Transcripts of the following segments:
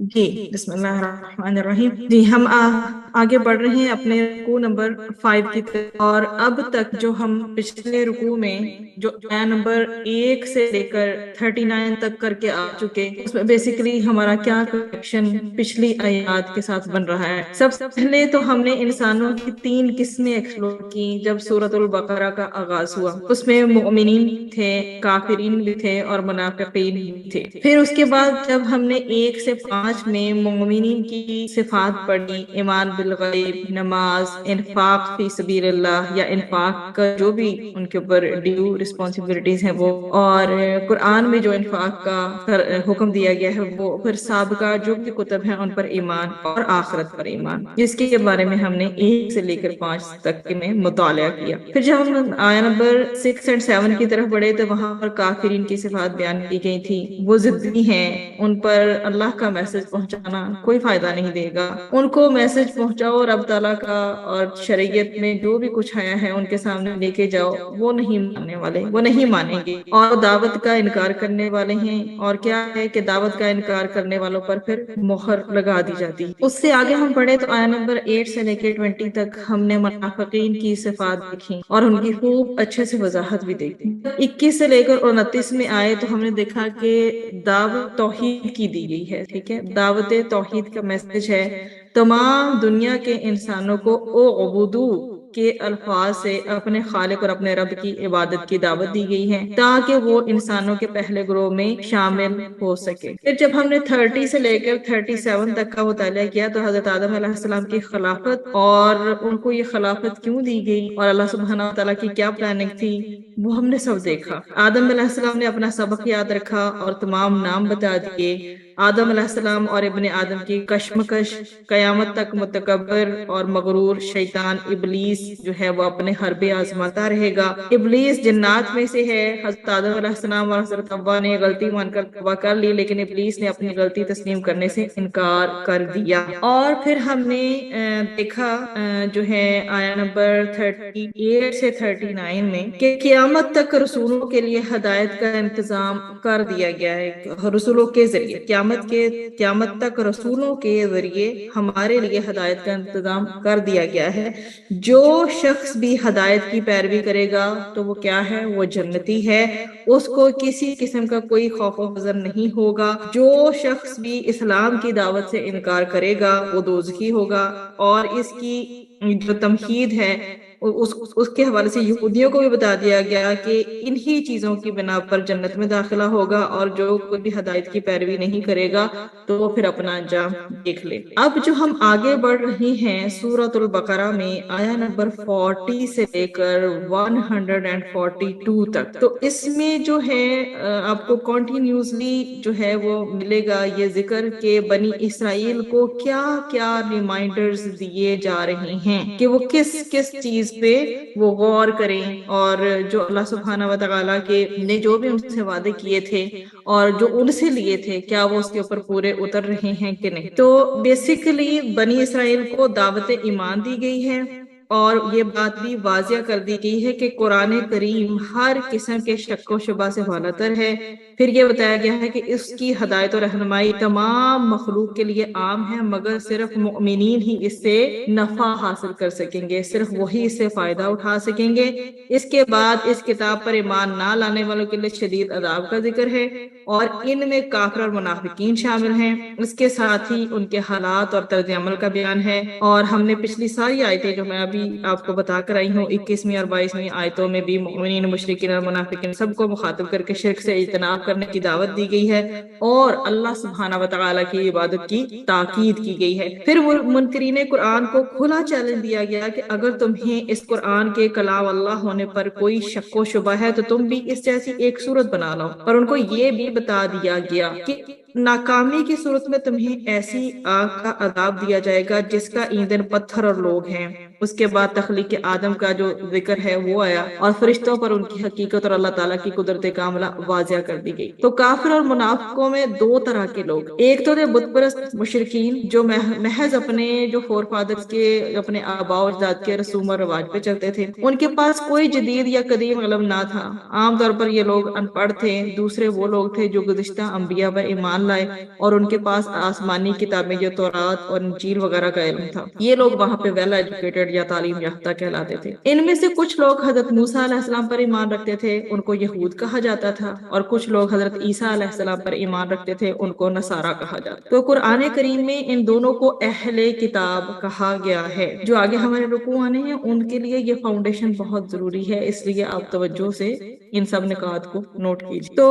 جی بسم اللہ الرحمن الرحیم. جی ہم آگے بڑھ رہے ہیں اپنے رکوع نمبر 5 کی طرف، اور اب تک جو ہم پچھلے رکوع میں جو آیا نمبر 1 سے لے کر 39 تک کر کے آ چکے، اس میں بیسیکلی ہمارا کیا کنیکشن پچھلی آیات کے ساتھ بن رہا ہے. سب سے پہلے تو ہم نے انسانوں کی 3 قسمیں ایکسپلور کی جب سورۃ البقرہ کا آغاز ہوا. اس میں مؤمنین تھے، کافرین بھی تھے اور منافقین بھی تھے. پھر اس کے بعد جب ہم نے 1 سے 5 میں مومنین کی صفات پڑھی، ایمان بالغیب، نماز، انفاق فی سبیل اللہ یا انفاق کا جو بھی ان کے اوپر ڈیو رسپانسبلٹیز ہیں وہ، اور قرآن میں جو انفاق کا حکم دیا گیا ہے وہ، پھر سابقہ جو بھی کتب ہیں ان پر ایمان اور آخرت پر ایمان، جس کے بارے میں ہم نے 1 سے لے کر 5 تک میں مطالعہ کیا. پھر جب ہم آیا نمبر 6 اور 7 کی طرف بڑھے تو وہاں پر کافرین کی صفات بیان کی گئی تھی. وہ ضدی ہیں، ان پر اللہ کا میسج پہنچانا کوئی فائدہ نہیں دے گا. ان کو میسج پہنچاؤ رب تعالیٰ کا، اور شریعت میں جو بھی کچھ آیا ہے ان کے سامنے لے کے جاؤ، وہ نہیں ماننے والے، وہ نہیں مانیں گے، اور دعوت کا انکار کرنے والے ہیں. اور کیا ہے کہ دعوت کا انکار کرنے والوں پر پھر مہر لگا دی جاتی ہے. اس سے آگے ہم پڑھے تو آیا نمبر 8 سے لے کے 20 تک ہم نے منافقین کی صفات دیکھی اور ان کی خوب اچھے سے وضاحت بھی دیکھی. 21 سے لے کر 29 میں آئے تو ہم نے دیکھا کہ دعوت توحید کی دی گئی ہے. ٹھیک ہے، دعوت توحید کا میسج ہے. تمام دنیا کے انسانوں کو اعبدو کے الفاظ سے اپنے خالق اور اپنے رب کی عبادت کی دعوت دی گئی ہے تاکہ وہ انسانوں کے پہلے گروہ میں شامل ہو سکے. پھر جب ہم نے 30 سے لے کر 37 تک کا مطالعہ کیا تو حضرت آدم علیہ السلام کی خلافت اور ان کو یہ خلافت کیوں دی گئی اور اللہ سبحانہ و تعالیٰ کی کیا پلاننگ تھی وہ ہم نے سب دیکھا. آدم علیہ السلام نے اپنا سبق یاد رکھا اور تمام نام بتا دیے. آدم علیہ السلام اور ابن آدم کی کشمکش، قیامت تک متکبر اور مغرور شیطان ابلیس جو ہے وہ اپنے حربے آزماتا رہے گا. ابلیس جنات میں سے ہے. حضرت آدم علیہ السلام اور حضرت حوا نے غلطی مان کر توبہ کر لی، لیکن ابلیس نے اپنی غلطی تسلیم کرنے سے انکار کر دیا. اور پھر ہم نے دیکھا جو ہے آیا نمبر 38 سے 39 میں کہ قیامت تک رسولوں کے لیے ہدایت کا انتظام کر دیا گیا ہے. رسولوں کے ذریعے قیامت تک رسولوں کے ذریعے ہمارے لیے ہدایت کا انتظام کر دیا گیا ہے. جو شخص بھی ہدایت کی پیروی کرے گا تو وہ کیا ہے، وہ جنتی ہے. اس کو کسی قسم کا کوئی خوف و حذر نہیں ہوگا. جو شخص بھی اسلام کی دعوت سے انکار کرے گا وہ دوزخی ہوگا. اور اس کی جو تمہید ہے اس کے حوالے سے یہودیوں کو بھی بتا دیا گیا کہ انہی چیزوں کی بنا پر جنت میں داخلہ ہوگا، اور جو کوئی بھی ہدایت کی پیروی نہیں کرے گا تو وہ پھر اپنا انجام دیکھ لے. اب جو ہم آگے بڑھ رہے ہیں سورۃ البقرہ میں آیا نمبر 40 سے لے کر 142 تک، تو اس میں جو ہے آپ کو کنٹینیوسلی جو ہے وہ ملے گا یہ ذکر کہ بنی اسرائیل کو کیا کیا ریمائنڈرز دیے جا رہے ہیں کہ وہ کس کس چیز پہ وہ غور کریں، اور جو اللہ سبحانہ و تعالیٰ کے نے جو بھی ان سے وعدے کیے تھے اور جو ان سے لیے تھے کیا وہ اس کے اوپر پورے اتر رہے ہیں کہ نہیں. تو بیسیکلی بنی اسرائیل کو دعوت ایمان دی گئی ہے، اور یہ بات بھی واضح کر دی گئی ہے کہ قرآن کریم ہر قسم کے شک و شبہ سے بالاتر ہے. پھر یہ بتایا گیا ہے کہ اس کی ہدایت و رہنمائی تمام مخلوق کے لیے عام ہے، مگر صرف مؤمنین ہی اس سے نفع حاصل کر سکیں گے، صرف وہی اس سے فائدہ اٹھا سکیں گے. اس کے بعد اس کتاب پر ایمان نہ لانے والوں کے لیے شدید عذاب کا ذکر ہے، اور ان میں کافر اور منافقین شامل ہیں. اس کے ساتھ ہی ان کے حالات اور طرز عمل کا بیان ہے. اور ہم نے پچھلی ساری آیتیں جو میں ابھی آپ کو بتا کر آئی ہوں 21ویں اور 22ویں آیتوں میں بھی مؤمنین، مشرکین اور منافقین سب کو مخاطب کر کے شرک سے اجتناب کرنے کی دعوت دی گئی ہے، اور اللہ سبحانہ و تعالیٰ کی عبادت کی تاکید کی گئی ہے. پھر منکرین قرآن کو کھلا چیلنج دیا گیا کہ اگر تمہیں اس قرآن کے کلام اللہ ہونے پر کوئی شک و شبہ ہے تو تم بھی اس جیسی ایک صورت بنا لو. اور ان کو یہ بھی بتا دیا گیا کہ ناکامی کی صورت میں تمہیں ایسی آگ کا عذاب دیا جائے گا جس کا ایندھن پتھر اور لوگ ہیں. اس کے بعد تخلیق آدم کا جو ذکر ہے وہ آیا، اور فرشتوں پر ان کی حقیقت اور اللہ تعالیٰ کی قدرت کاملہ واضح کر دی گئی. تو کافر اور منافقوں میں 2 طرح کے لوگ، ایک تو تھے بت پرست مشرکین جو محض اپنے جو فور فادرز کے، اپنے آباء و اجداد کے رسوم و رواج پہ چلتے تھے. ان کے پاس کوئی جدید یا قدیم علم نہ تھا، عام طور پر یہ لوگ ان پڑھ تھے. دوسرے وہ لوگ تھے جو گزشتہ انبیاء پر ایمان ایمان لائے اور ان کے پاس آسمانی کتابیں جو تورات اور انجیل وغیرہ کا علم تھا، یہ لوگ وہاں پہ ویل ایجوکیٹڈ یا تعلیم یافتہ کہلاتے تھے۔ ان میں سے کچھ لوگ حضرت موسیٰ علیہ السلام پر ایمان رکھتے تھے، ان کو یہود کہا جاتا تھا، اور کچھ لوگ حضرت عیسیٰ علیہ السلام پر ایمان رکھتے تھے، ان کو نصارہ کہا جاتا۔ تو قرآن کریم میں ان دونوں کو اہل کتاب کہا گیا ہے۔ جو آگے ہمارے رکوع آنے ہیں ان کے لیے یہ فاؤنڈیشن بہت ضروری ہے، اس لیے آپ توجہ سے ان سب نکات کو نوٹ کیجیے۔ تو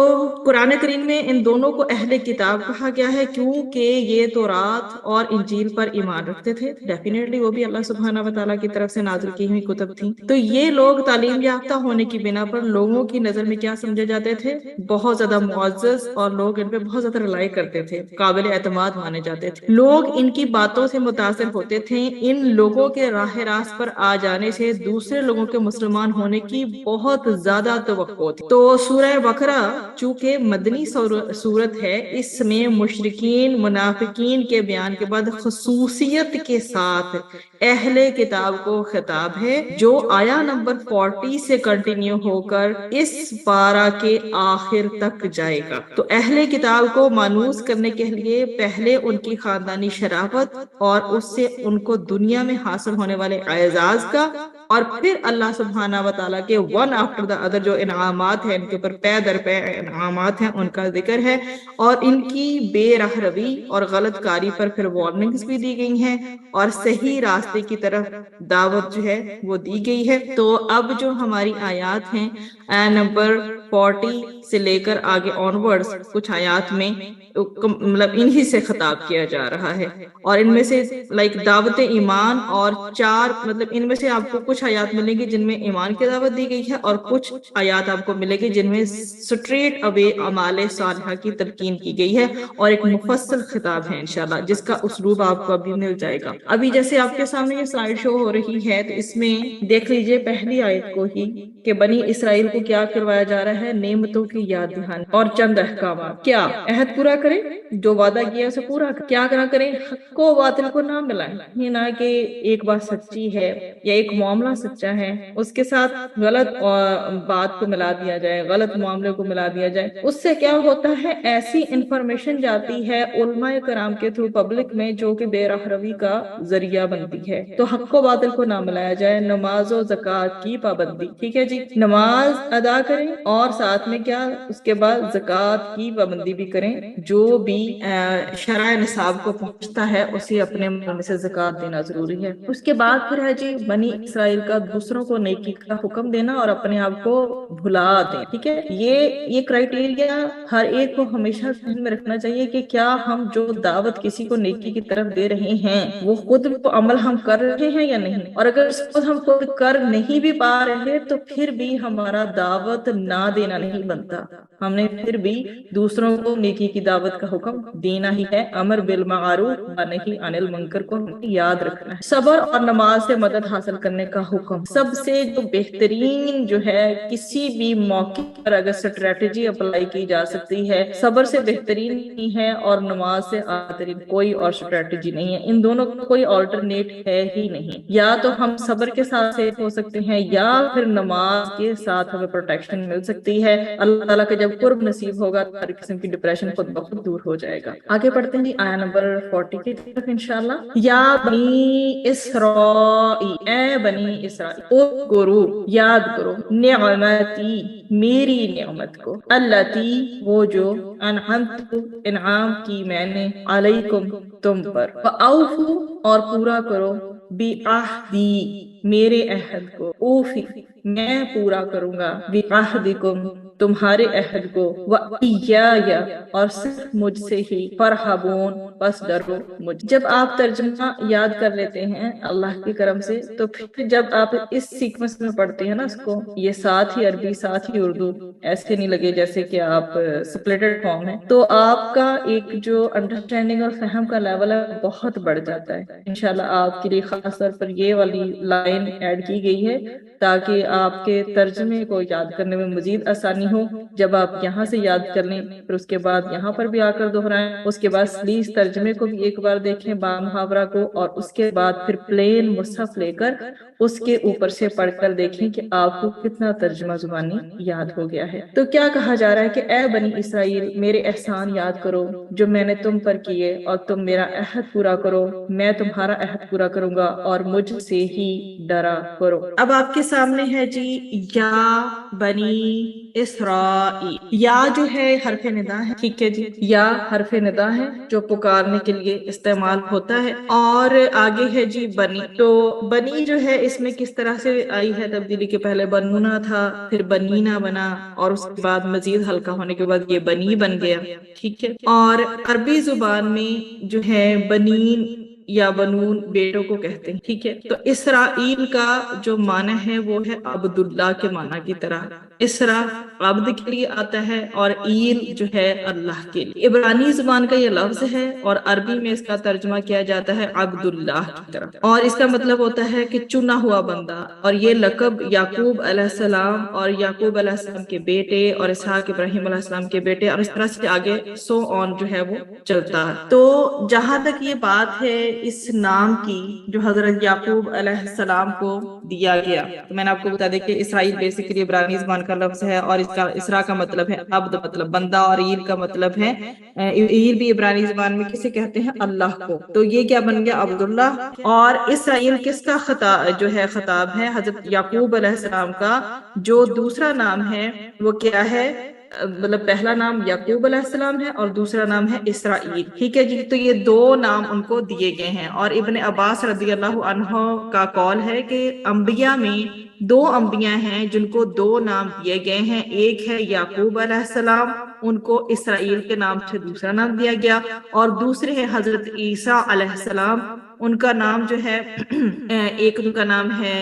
قرآن کریم میں ان دونوں کو اہل کتاب کہا گیا ہے کیونکہ یہ تورات اور انجیل پر ایمان رکھتے تھے۔ ڈیفینیٹلی وہ بھی اللہ سبحانہ و تعالیٰ کی طرف سے نازل کی ہوئی کتب تھیں۔ تو یہ لوگ تعلیم یافتہ ہونے کی بنا پر لوگوں کی نظر میں کیا سمجھے جاتے تھے؟ بہت زیادہ معزز، اور لوگ ان پہ بہت زیادہ رلائی کرتے تھے، قابل اعتماد مانے جاتے تھے۔ لوگ ان کی باتوں سے متاثر ہوتے تھے۔ ان لوگوں کے راہ راست پر آ جانے سے دوسرے لوگوں کے مسلمان ہونے کی بہت زیادہ توقع تھی۔ تو سورہ بقرہ چونکہ مدنی سورت ہے، اس میں مشرکین منافقین کے بیان کے بعد خصوصیت کے ساتھ اہل کتاب کو خطاب ہے، جو آیا نمبر 40 سے کنٹینیو ہو کر اس پارہ کے آخر تک جائے گا۔ تو اہل کتاب کو مانوس کرنے کے لیے پہلے ان کی خاندانی شرافت اور اس سے ان کو دنیا میں حاصل ہونے والے اعزاز کا، اور پھر اللہ سبحانہ و تعالیٰ کے ون آفٹر دا ادر جو انعامات ہیں، ان کے اوپر پے در پے انعامات ہیں، ان کا ذکر ہے، اور ان کی بے راہ روی اور غلط کاری پر پھر وارننگز بھی دی گئی ہیں، اور صحیح راستے کی طرف دعوت جو ہے وہ دی گئی ہے۔ تو اب جو ہماری آیات ہیں نمبر 40 سے لے کر آگے آنورڈز کچھ آیات میں مطلب انہی سے خطاب کیا جا رہا ہے، اور ان میں سے دعوت ایمان، اور چار مطلب ان میں سے آپ کو کچھ آیات ملیں گی جن میں ایمان کی دعوت دی گئی ہے، اور کچھ آیات آپ کو ملے گی جن میں سٹریٹ اوے اعمال صالحہ کی تلقین کی گئی ہے، اور ایک مفصل خطاب ہے انشاءاللہ، جس کا اسلوب آپ کو ابھی مل جائے گا۔ ابھی جیسے آپ کے سامنے یہ سلائیڈ شو ہو رہی ہے، تو اس میں دیکھ لیجئے پہلی آیت کو ہی کہ بنی اسرائیل کو کیا کروایا جا رہا ہے؟ نعمتوں کی یاد دہانی اور چند احکامات۔ کیا عہد پورا کریں، جو وعدہ کیا اسے پورا کریں، کیا کریں؟ حق کو باطل کو نہ ملائیں، یہ نہ کہ ایک بات سچی ہے یا ایک معاملہ سچا ہے اس کے ساتھ غلط بات کو ملا دیا جائے، غلط معاملے کو ملا دیا جائے۔ اس سے کیا ہوتا ہے؟ ایسی انفارمیشن جاتی ہے علماء کرام کے تھرو پبلک میں، جو کہ بے راہ روی کا ذریعہ بنتی ہے۔ تو حق و باطل کو نہ ملایا جائے۔ نماز و زکوٰۃ کی پابندی، ٹھیک ہے جی، نماز ادا کریں، اور ساتھ میں کیا اس کے بعد زکوٰۃ کی پابندی بھی کریں۔ جو بھی شرع نصاب کو پہنچتا ہے اسے اپنے مال میں سے زکوٰۃ دینا ضروری ہے۔ اس کے بعد پھر ہے جی بنی اسرائیل کا دوسروں کو نیکی کا حکم دینا اور اپنے آپ کو بھلا دیں، ٹھیک ہے۔ یہ کرائٹیریا ہر ایک کو ہمیشہ ذہن میں رکھنا چاہیے کہ کیا ہم جو دعوت کسی کو نیکی کی طرف دے رہے ہیں وہ خود عمل ہم کر رہے ہیں یا نہیں، اور اگر خود ہم خود کر نہیں بھی پا رہے تو پھر بھی ہمارا دعوت نہ دینا نہیں بنتا، ہم نے پھر بھی دوسروں کو نیکی کی دعوت کا حکم دینا ہی ہے۔ امر بالمعروف و نہی عن المنکر کو یاد رکھنا ہے۔ صبر اور نماز سے مدد حاصل کرنے کا حکم، سب سے جو بہترین جو ہے کسی بھی موقع پر اگر اسٹریٹجی اپلائی کی جا سکتی ہے، صبر سے بہترین نہیں ہے اور نماز سے بہترین کوئی اور اسٹریٹجی نہیں ہے۔ ان دونوں کا کوئی آلٹرنیٹ ہے ہی نہیں، یا تو ہم صبر کے ساتھ سیف ہو سکتے ہیں یا پھر نماز کے ساتھ ہمیں پروٹیکشن مل سکتی ہے۔ اللہ تعالیٰ کا جب قرب نصیب ہوگا تو ہر قسم کی ڈپریشن خود بخود دور ہو جائے گا۔ آگے پڑھتے ہیں جی آیا نمبر 40 کی طرف انشاءاللہ۔ یا بنی اسرائیل، اے بنی اسرائیل، اذکروا یاد کرو، نعمتی میری نعمت کو، التی وہ جو، انعمت انعام کی میں نے، علیکم تم پر، واوفوا اور پورا کرو، بعہدی میرے عہد کو، اوفی میں پورا کروں گا، بعہدکم تمہارے عہد کو، وَإِيَّايَ اور صرف مجھ سے ہی، فَارْحَبُونَ بس ڈرو مجھ۔ جب آپ ترجمہ یاد کر لیتے ہیں اللہ کے کرم سے، تو پھر جب آپ اس سیکوینس میں پڑھتے ہیں نا اس کو، یہ ساتھ ہی عربی ساتھ ہی اردو، ایسے نہیں لگے جیسے کہ آپ سپلیٹڈ فارم ہے، تو آپ کا ایک جو انڈرسٹینڈنگ اور فہم کا لیول ہے بہت بڑھ جاتا ہے۔ انشاءاللہ آپ کے لیے خاص طور پر یہ والی لائن ایڈ کی گئی ہے تاکہ آپ کے ترجمے کو یاد کرنے میں مزید آسانی ہو۔ جب آپ یہاں سے یاد کر لیں پھر اس کے بعد یہاں پر بھی آ کر دہرائیں، اس کے بعد سلیس ترجمے ترجمے کو بھی ایک بار دیکھیں با محاورہ کو، اور اس کے بعد پھر پلین مصحف لے کر اس کے اوپر سے پڑھ کر دیکھیں کہ آپ کو کتنا ترجمہ زبانی یاد ہو گیا ہے۔ تو کیا کہا جا رہا ہے کہ اے بنی اسرائیل میرے احسان یاد کرو جو میں نے تم پر کیے، اور تم میرا عہد پورا کرو، میں تمہارا عہد پورا کروں گا، اور مجھ سے ہی ڈرا کرو۔ اب آپ کے سامنے ہے جی یا بنی اسرائیل، یا جو ہے حرف ندا ہے، ٹھیک ہے جی، یا حرف ندا ہے جو پکارنے کے لیے استعمال ہوتا ہے، اور آگے ہے جی بنی۔ تو بنی جو ہے اس میں کس طرح سے آئی ہے تبدیلی، کے پہلے بنونا تھا، پھر بنینا بنا، اور اس کے بعد مزید ہلکا ہونے کے بعد یہ بنی بن گیا، ٹھیک ہے۔ اور عربی زبان میں جو ہے بنین یا بنون بیٹوں کو کہتے ہیں، ٹھیک ہے۔ تو اسرائیل کا جو معنی ہے وہ ہے عبداللہ کے معنی کی طرح، اسرا عبد کے لیے آتا ہے اور ایل جو ہے اللہ کے لیے۔ عبرانی زبان کا یہ لفظ ہے اور عربی میں اس کا ترجمہ کیا جاتا ہے عبداللہ کی طرف، اور اس کا مطلب ہوتا ہے کہ چنا ہوا بندہ، اور یہ لقب یعقوب علیہ السلام اور یعقوب علیہ السلام کے بیٹے اور اسحاق ابراہیم علیہ السلام کے بیٹے، اور اس طرح سے آگے سو آن جو ہے وہ چلتا ہے۔ تو جہاں تک یہ بات ہے اس نام کی جو حضرت یعقوب علیہ السلام کو دیا گیا، تو میں نے آپ کو بتا دیا کہ اسرائیل بیسیکلی عبرانی زبان کا لفظ ہے، اور اس کا اسرا کا مطلب ہے عبد، مطلب بندہ، اور ایل کا مطلب ہے ایل بھی عبرانی زبان میں کسے کہتے ہیں، اللہ کو۔ تو یہ کیا بن گیا عبداللہ۔ اور اسرائیل کس کا خطاب جو ہے، خطاب ہے حضرت یعقوب علیہ السلام کا، جو دوسرا نام ہے وہ کیا ہے، مطلب پہلا نام یعقوب علیہ السلام ہے اور دوسرا نام ہے اسرائیل، ٹھیک ہے جی۔ تو یہ دو نام ان کو دیے گئے ہیں، اور ابن عباس رضی اللہ عنہ کا قول ہے کہ انبیاء میں دو انبیاء ہیں جن کو دو نام دیے گئے ہیں، ایک ہے یعقوب علیہ السلام، ان کو اسرائیل کے نام سے دوسرا نام دیا گیا، اور دوسرے ہے حضرت عیسیٰ علیہ السلام، ان کا نام جو ہے ایک ان کا نام ہے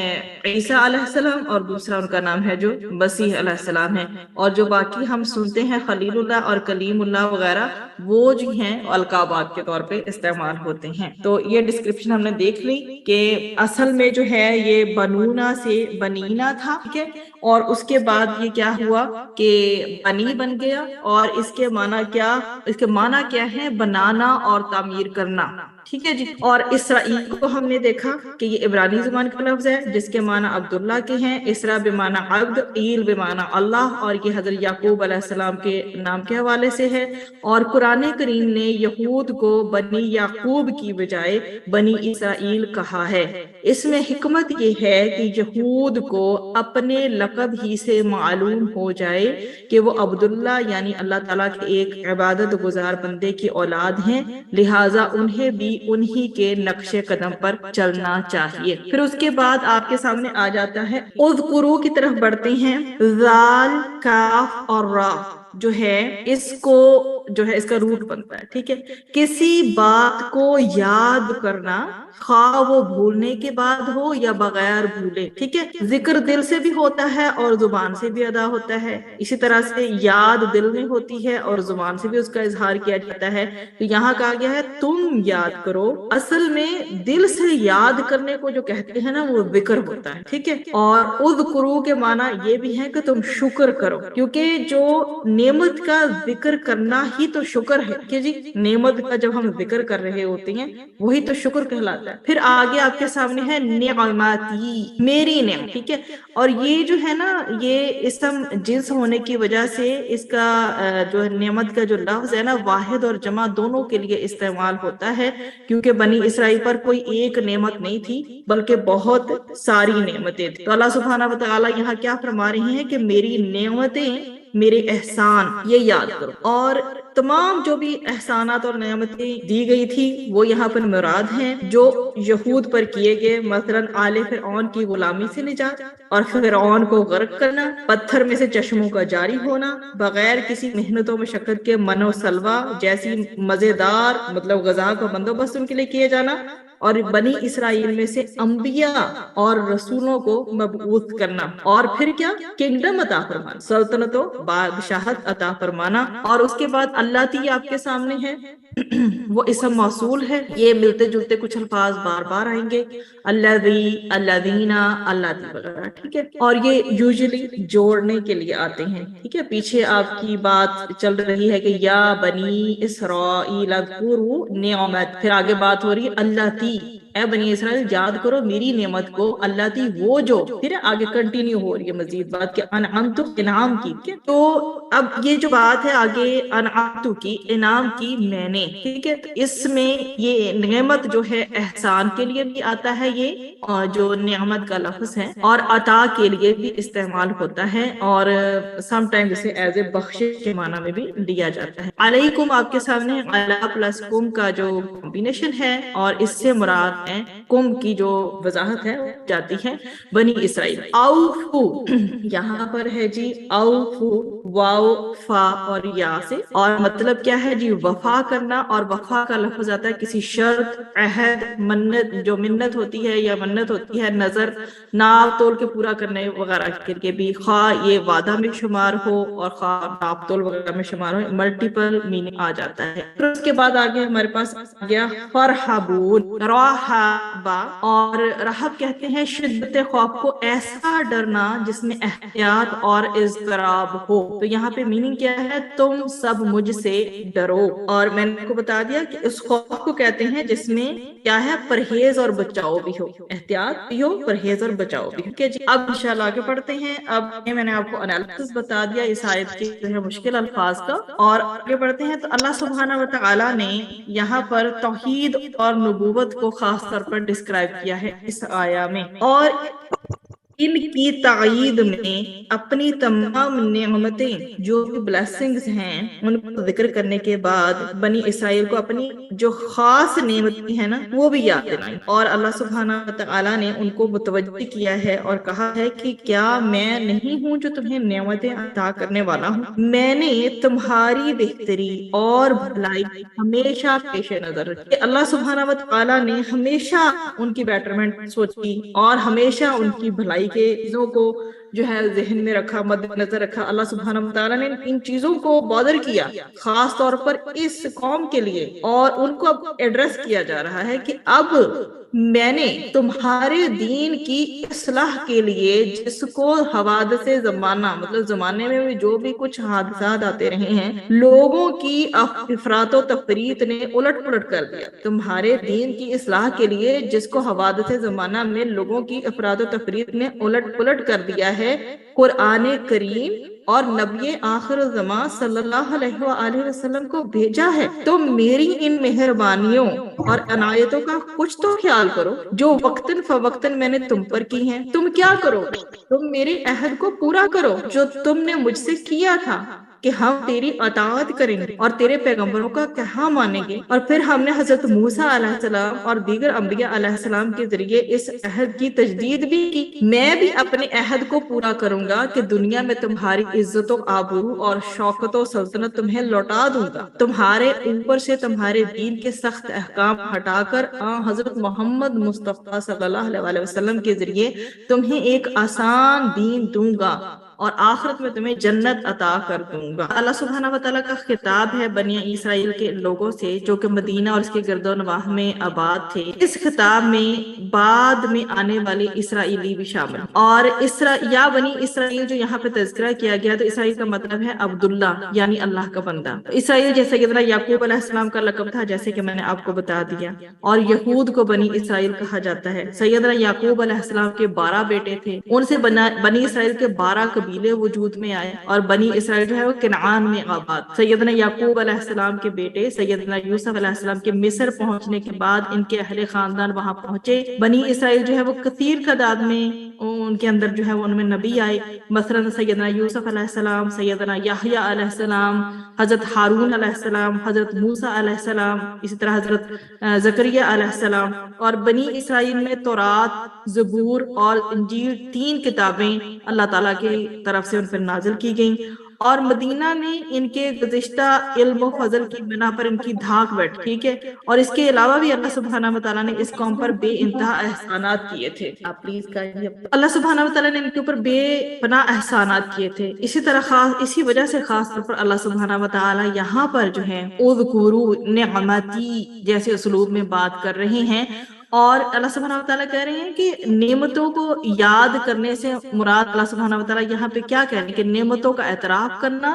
عیسیٰ علیہ السلام اور دوسرا ان کا نام ہے جو مسیح علیہ السلام ہے، اور جو باقی ہم سنتے ہیں خلیل اللہ اور کلیم اللہ وغیرہ، وہ جو ہیں القابات کے طور پہ استعمال ہوتے ہیں۔ تو یہ ڈسکرپشن ہم نے دیکھ لی کہ اصل میں جو ہے یہ بنونا سے بنینا تھا، ٹھیک ہے، اور اس کے بعد یہ کیا ہوا کہ بنی بن گیا، اور اس کے معنی کیا، اس کے معنی کیا ہے، بنانا اور تعمیر کرنا، ٹھیک ہے جی۔ اور اسرائیل کو ہم نے دیکھا کہ یہ عبرانی زبان کا لفظ ہے جس کے معنی عبداللہ کے ہیں، اسرا بمعنی عبد، ایل بمعنی اللہ، اور یہ حضرت یعقوب علیہ السلام کے نام کے حوالے سے ہے۔ اور قرآن کریم نے یہود کو بنی یعقوب کی بجائے بنی اسرائیل کہا ہے۔ اس میں حکمت یہ ہے کہ یہود کو اپنے لقب ہی سے معلوم ہو جائے کہ وہ عبداللہ یعنی اللہ تعالیٰ کے ایک عبادت گزار بندے کی اولاد ہیں، لہٰذا انہیں بھی انہی کے نقش قدم پر چلنا چاہیے۔ پھر اس کے بعد آپ کے سامنے آ جاتا ہے اذکرو کی طرف بڑھتے ہیں، ذال، کاف اور را جو ہے اس کو جو ہے اس کا روٹ بنتا ہے، ٹھیک ہے۔ کسی بات کو یاد کرنا، خواہ وہ بھولنے کے بعد ہو یا بغیر بھولے، ٹھیک ہے۔ ذکر دل سے بھی ہوتا ہے اور زبان سے بھی ادا ہوتا ہے، اسی طرح سے یاد دل میں ہوتی ہے اور زبان سے بھی اس کا اظہار کیا جاتا ہے۔ تو یہاں کہا گیا ہے تم یاد کرو، اصل میں دل سے یاد کرنے کو جو کہتے ہیں نا وہ ذکر ہوتا ہے، ٹھیک ہے۔ اور اذکرو کے معنی یہ بھی ہے کہ تم شکر کرو، کیونکہ جو نعمت کا ذکر کرنا ہی تو شکر ہے کہ جی، نعمت کا جب ہم ذکر کر رہے ہوتے ہیں وہی تو شکر کہلاتا ہے۔ پھر آگے آپ کے سامنے ہے نعمتی، میری نعمت، ٹھیک ہے۔ اور یہ جو ہے نا یہ اسم جنس ہونے کی وجہ سے اس کا جو نعمت کا جو لفظ ہے نا واحد اور جمع دونوں کے لیے استعمال ہوتا ہے، کیونکہ بنی اسرائیل پر کوئی ایک نعمت نہیں تھی بلکہ بہت ساری نعمتیں تھیں۔ تو اللہ سبحانہ و تعالیٰ یہاں کیا فرما رہے ہیں کہ میری نعمتیں، میرے احسان یہ یاد کرو، اور تمام جو بھی احسانات اور نعمتیں دی گئی تھی وہ یہاں پر مراد ہیں جو یہود پر کیے گئے، مثلا آل فرعون کی غلامی سے نجات اور فرعون کو غرق کرنا، پتھر میں سے چشموں کا جاری ہونا، بغیر کسی محنت و مشقت کے من و سلوہ جیسی مزیدار مطلب غذا کا بندوبست ان کے لیے کیے جانا، اور بنی اسرائیل میں سے انبیاء اور رسولوں کو مبعوث کرنا، اور پھر کیا، کنگڈم عطا فرمانا، سلطنت و بادشاہت عطا فرمانا، اور اس کے بعد اللہ تی آپ کے سامنے ہے وہ اسم موصول ہے، یہ ملتے جلتے کچھ الفاظ بار بار آئیں گے، الذی، الذین، اللہ تی وغیرہ، ٹھیک ہے، اور یہ یوزلی جوڑنے کے لیے آتے ہیں، ٹھیک ہے۔ پیچھے آپ کی بات چل رہی ہے کہ یا بنی اسرائیل اذکروا نعمت، پھر آگے بات ہو رہی ہے اللہ تی، اے بنی اسرائیل یاد کرو میری نعمت کو، اللہ تی وہ جو، پھر آگے کنٹینیو ہو رہی ہے مزید بات کہ انعمت، انعام کی، ٹھیک ہے۔ تو اب یہ جو بات ہے آگے انعمت کی، انعام کی میں نے، ٹھیک ہے، تو اس میں یہ نعمت جو ہے احسان کے لیے بھی آتا ہے، یہ جو نعمت کا لفظ ہے، اور عطا کے لیے بھی استعمال ہوتا ہے، اور سم ٹائم اسے ایز اے بخشش کے معنی میں بھی لیا جاتا ہے۔ علیکم آپ کے سامنے علی پلس کم کا جو کمبینیشن ہے، اور اس سے مراد ہے کم کی جو وضاحت ہے جاتی ہے بنی اسرائیل۔ اوفو یہاں پر ہے جی اوفو، واو فا اور یا سے، اور مطلب کیا ہے جی وفا کرنا، اور وفا کا لفظ آتا ہے کسی شرط، عہد، منت، جو منت ہوتی ہے یا منت ہوتی ہے، نظر، ناپ تول کے پورا کرنے وغیرہ کے لیے بھی، خواہ یہ وعدہ میں شمار ہو اور خواہ ناپ تول وغیرہ میں شمار ہو، ملٹیپل میننگ آ جاتا ہے۔ پھر اس کے بعد آگے ہمارے پاس آ گیا فرحبون، رحبا، اور رہب کہتے ہیں شدت خوف کو، ایسا ڈرنا جس میں احتیاط اور اضطراب ہو، تو یہاں پہ میننگ کیا ہے، تم سب مجھ سے ڈرو، اور میں نے آپ کو بتا دیا کہ اس خوف کو کہتے ہیں جس میں کیا ہے، پرہیز اور بچاؤ بھی ہو، احتیاط بھی ہو، پرہیز اور بچاؤ بھی ہو، ٹھیک ہے جی۔ اب انشاءاللہ آگے پڑھتے ہیں۔ اب میں نے آپ کو انالیسس بتا دیا اس آیت کے جو ہے مشکل الفاظ کا، اور آگے بڑھتے ہیں۔ تو اللہ سبحانہ و تعالی نے یہاں پر توحید اور نبوت کو خاص طور پر ڈسکرائب کیا ہے اس آیا میں، اور ان کی تائید میں اپنی تمام نعمتیں جو بھی بلیسنگز ہیں ان کو ذکر کرنے کے بعد بنی اسرائیل کو اپنی جو خاص نعمتیں ہیں نا وہ بھی یاد دلائیں، اور اللہ سبحانہ و تعالی نے ان کو متوجہ کیا ہے اور کہا ہے کہ کیا میں نہیں ہوں جو تمہیں نعمتیں عطا کرنے والا ہوں، میں نے تمہاری بہتری اور بھلائی ہمیشہ پیش نظر رکھی۔ اللہ سبحانہ و تعالی نے ہمیشہ ان کی بیٹرمنٹ سوچی اور ہمیشہ ان کی بھلائی کے چیزوں کو جو ہے ذہن میں رکھا، مد نظر رکھا۔ اللہ سبحانہ و تعالیٰ نے ان چیزوں کو بادر کیا خاص طور پر اس قوم کے لیے، اور ان کو اب ایڈریس کیا جا رہا ہے کہ اب میں نے تمہارے دین کی اصلاح کے لیے جس کو حوادث زمانہ، مطلب زمانے میں جو بھی کچھ حادثات آتے رہے ہیں، لوگوں کی افراط و تفریط نے الٹ پلٹ کر دیا، تمہارے دین کی اصلاح کے لیے جس کو حوادث زمانہ میں لوگوں کی افراط و تفریط نے الٹ پلٹ کر دیا ہے، قرآن کریم اور نبی آخر الزمان صلی اللہ علیہ وآلہ وسلم کو بھیجا ہے۔ تم میری ان مہربانیوں اور عنایتوں کا کچھ تو خیال کرو جو وقتاً فوقتاً میں نے تم پر کی ہیں۔ تم کیا کرو، تم میرے عہد کو پورا کرو جو تم نے مجھ سے کیا تھا کہ ہم تیری اطاعت کریں گے اور تیرے پیغمبروں کا کہا مانیں گے، اور پھر ہم نے حضرت موسیٰ علیہ السلام اور دیگر انبیاء علیہ السلام کے ذریعے اس عہد کی تجدید بھی کی۔ میں بھی اپنے عہد کو پورا کروں گا کہ دنیا میں تمہاری عزت و آبرو اور شوکت و سلطنت تمہیں لوٹا دوں گا، تمہارے اوپر سے تمہارے دین کے سخت احکام ہٹا کر حضرت محمد مصطفیٰ صلی اللہ علیہ وسلم کے ذریعے تمہیں ایک آسان دین دوں گا، اور آخرت میں تمہیں جنت عطا کر دوں گا۔ اللہ سبحانہ و تعالیٰ کا خطاب ہے بنی اسرائیل کے لوگوں سے جو کہ مدینہ اور اس کے گرد و نواح میں آباد تھے۔ اس خطاب میں بعد میں آنے والے اسرائیلی بھی شامل، اور یا بنی اسرائیل جو یہاں پہ تذکرہ کیا گیا، تو اسرائیل کا مطلب ہے عبداللہ، یعنی اللہ کا بندہ۔ اسرائیل جیسے سیدنا یعقوب علیہ السلام کا لقب تھا، جیسے کہ میں نے آپ کو بتا دیا، اور یہود کو بنی اسرائیل کہا جاتا ہے۔ سیدنا یعقوب علیہ السلام کے 12 بیٹے تھے، ان سے بنی اسرائیل کے 12 قبیلے وجود میں آئے، اور بنی اسرائیل جو ہے وہ کنعان میں آباد۔ سیدنا یعقوب علیہ السلام کے بیٹے سیدنا یوسف علیہ السلام کے مصر پہنچنے کے بعد ان کے اہل خاندان وہاں پہنچے۔ بنی اسرائیل جو ہے وہ کثیر تعداد میں ان کے اندر جو ہے وہ ان میں نبی آئے، مثلا سیدنا یوسف علیہ السلام، سیدنا یحییٰ علیہ السلام، حضرت ہارون علیہ السلام، حضرت موسیٰ علیہ السلام، اسی طرح حضرت زکریا علیہ السلام۔ اور بنی اسرائیل میں تورات، زبور اور انجیل 3 کتابیں اللہ تعالیٰ کی طرف سے ان پر نازل کی گئیں، اور مدینہ میں ان کے گزشتہ علم و فضل کی بنا پر ان کی دھاک بیٹھ، ٹھیک ہے، اور اس کے علاوہ بھی اللہ سبحانہ وتعالیٰ نے اس قوم پر بے انتہا احسانات کیے تھے۔ آپ پلیز کہیے، اللہ سبحانہ وتعالیٰ نے ان کے اوپر بے پناہ احسانات کیے تھے۔ اسی طرح اسی وجہ سے خاص طور پر اللہ سبحانہ وتعالیٰ یہاں پر جو ہے اذکروا نعمتی جیسے اسلوب میں بات کر رہے ہیں، اور اللہ سبحانہ وتعالیٰ کہہ رہے ہیں کہ نعمتوں کو یاد کرنے سے مراد اللہ سبحانہ وتعالیٰ یہاں پہ کیا کہہ رہے ہیں کہ نعمتوں کا اعتراف کرنا،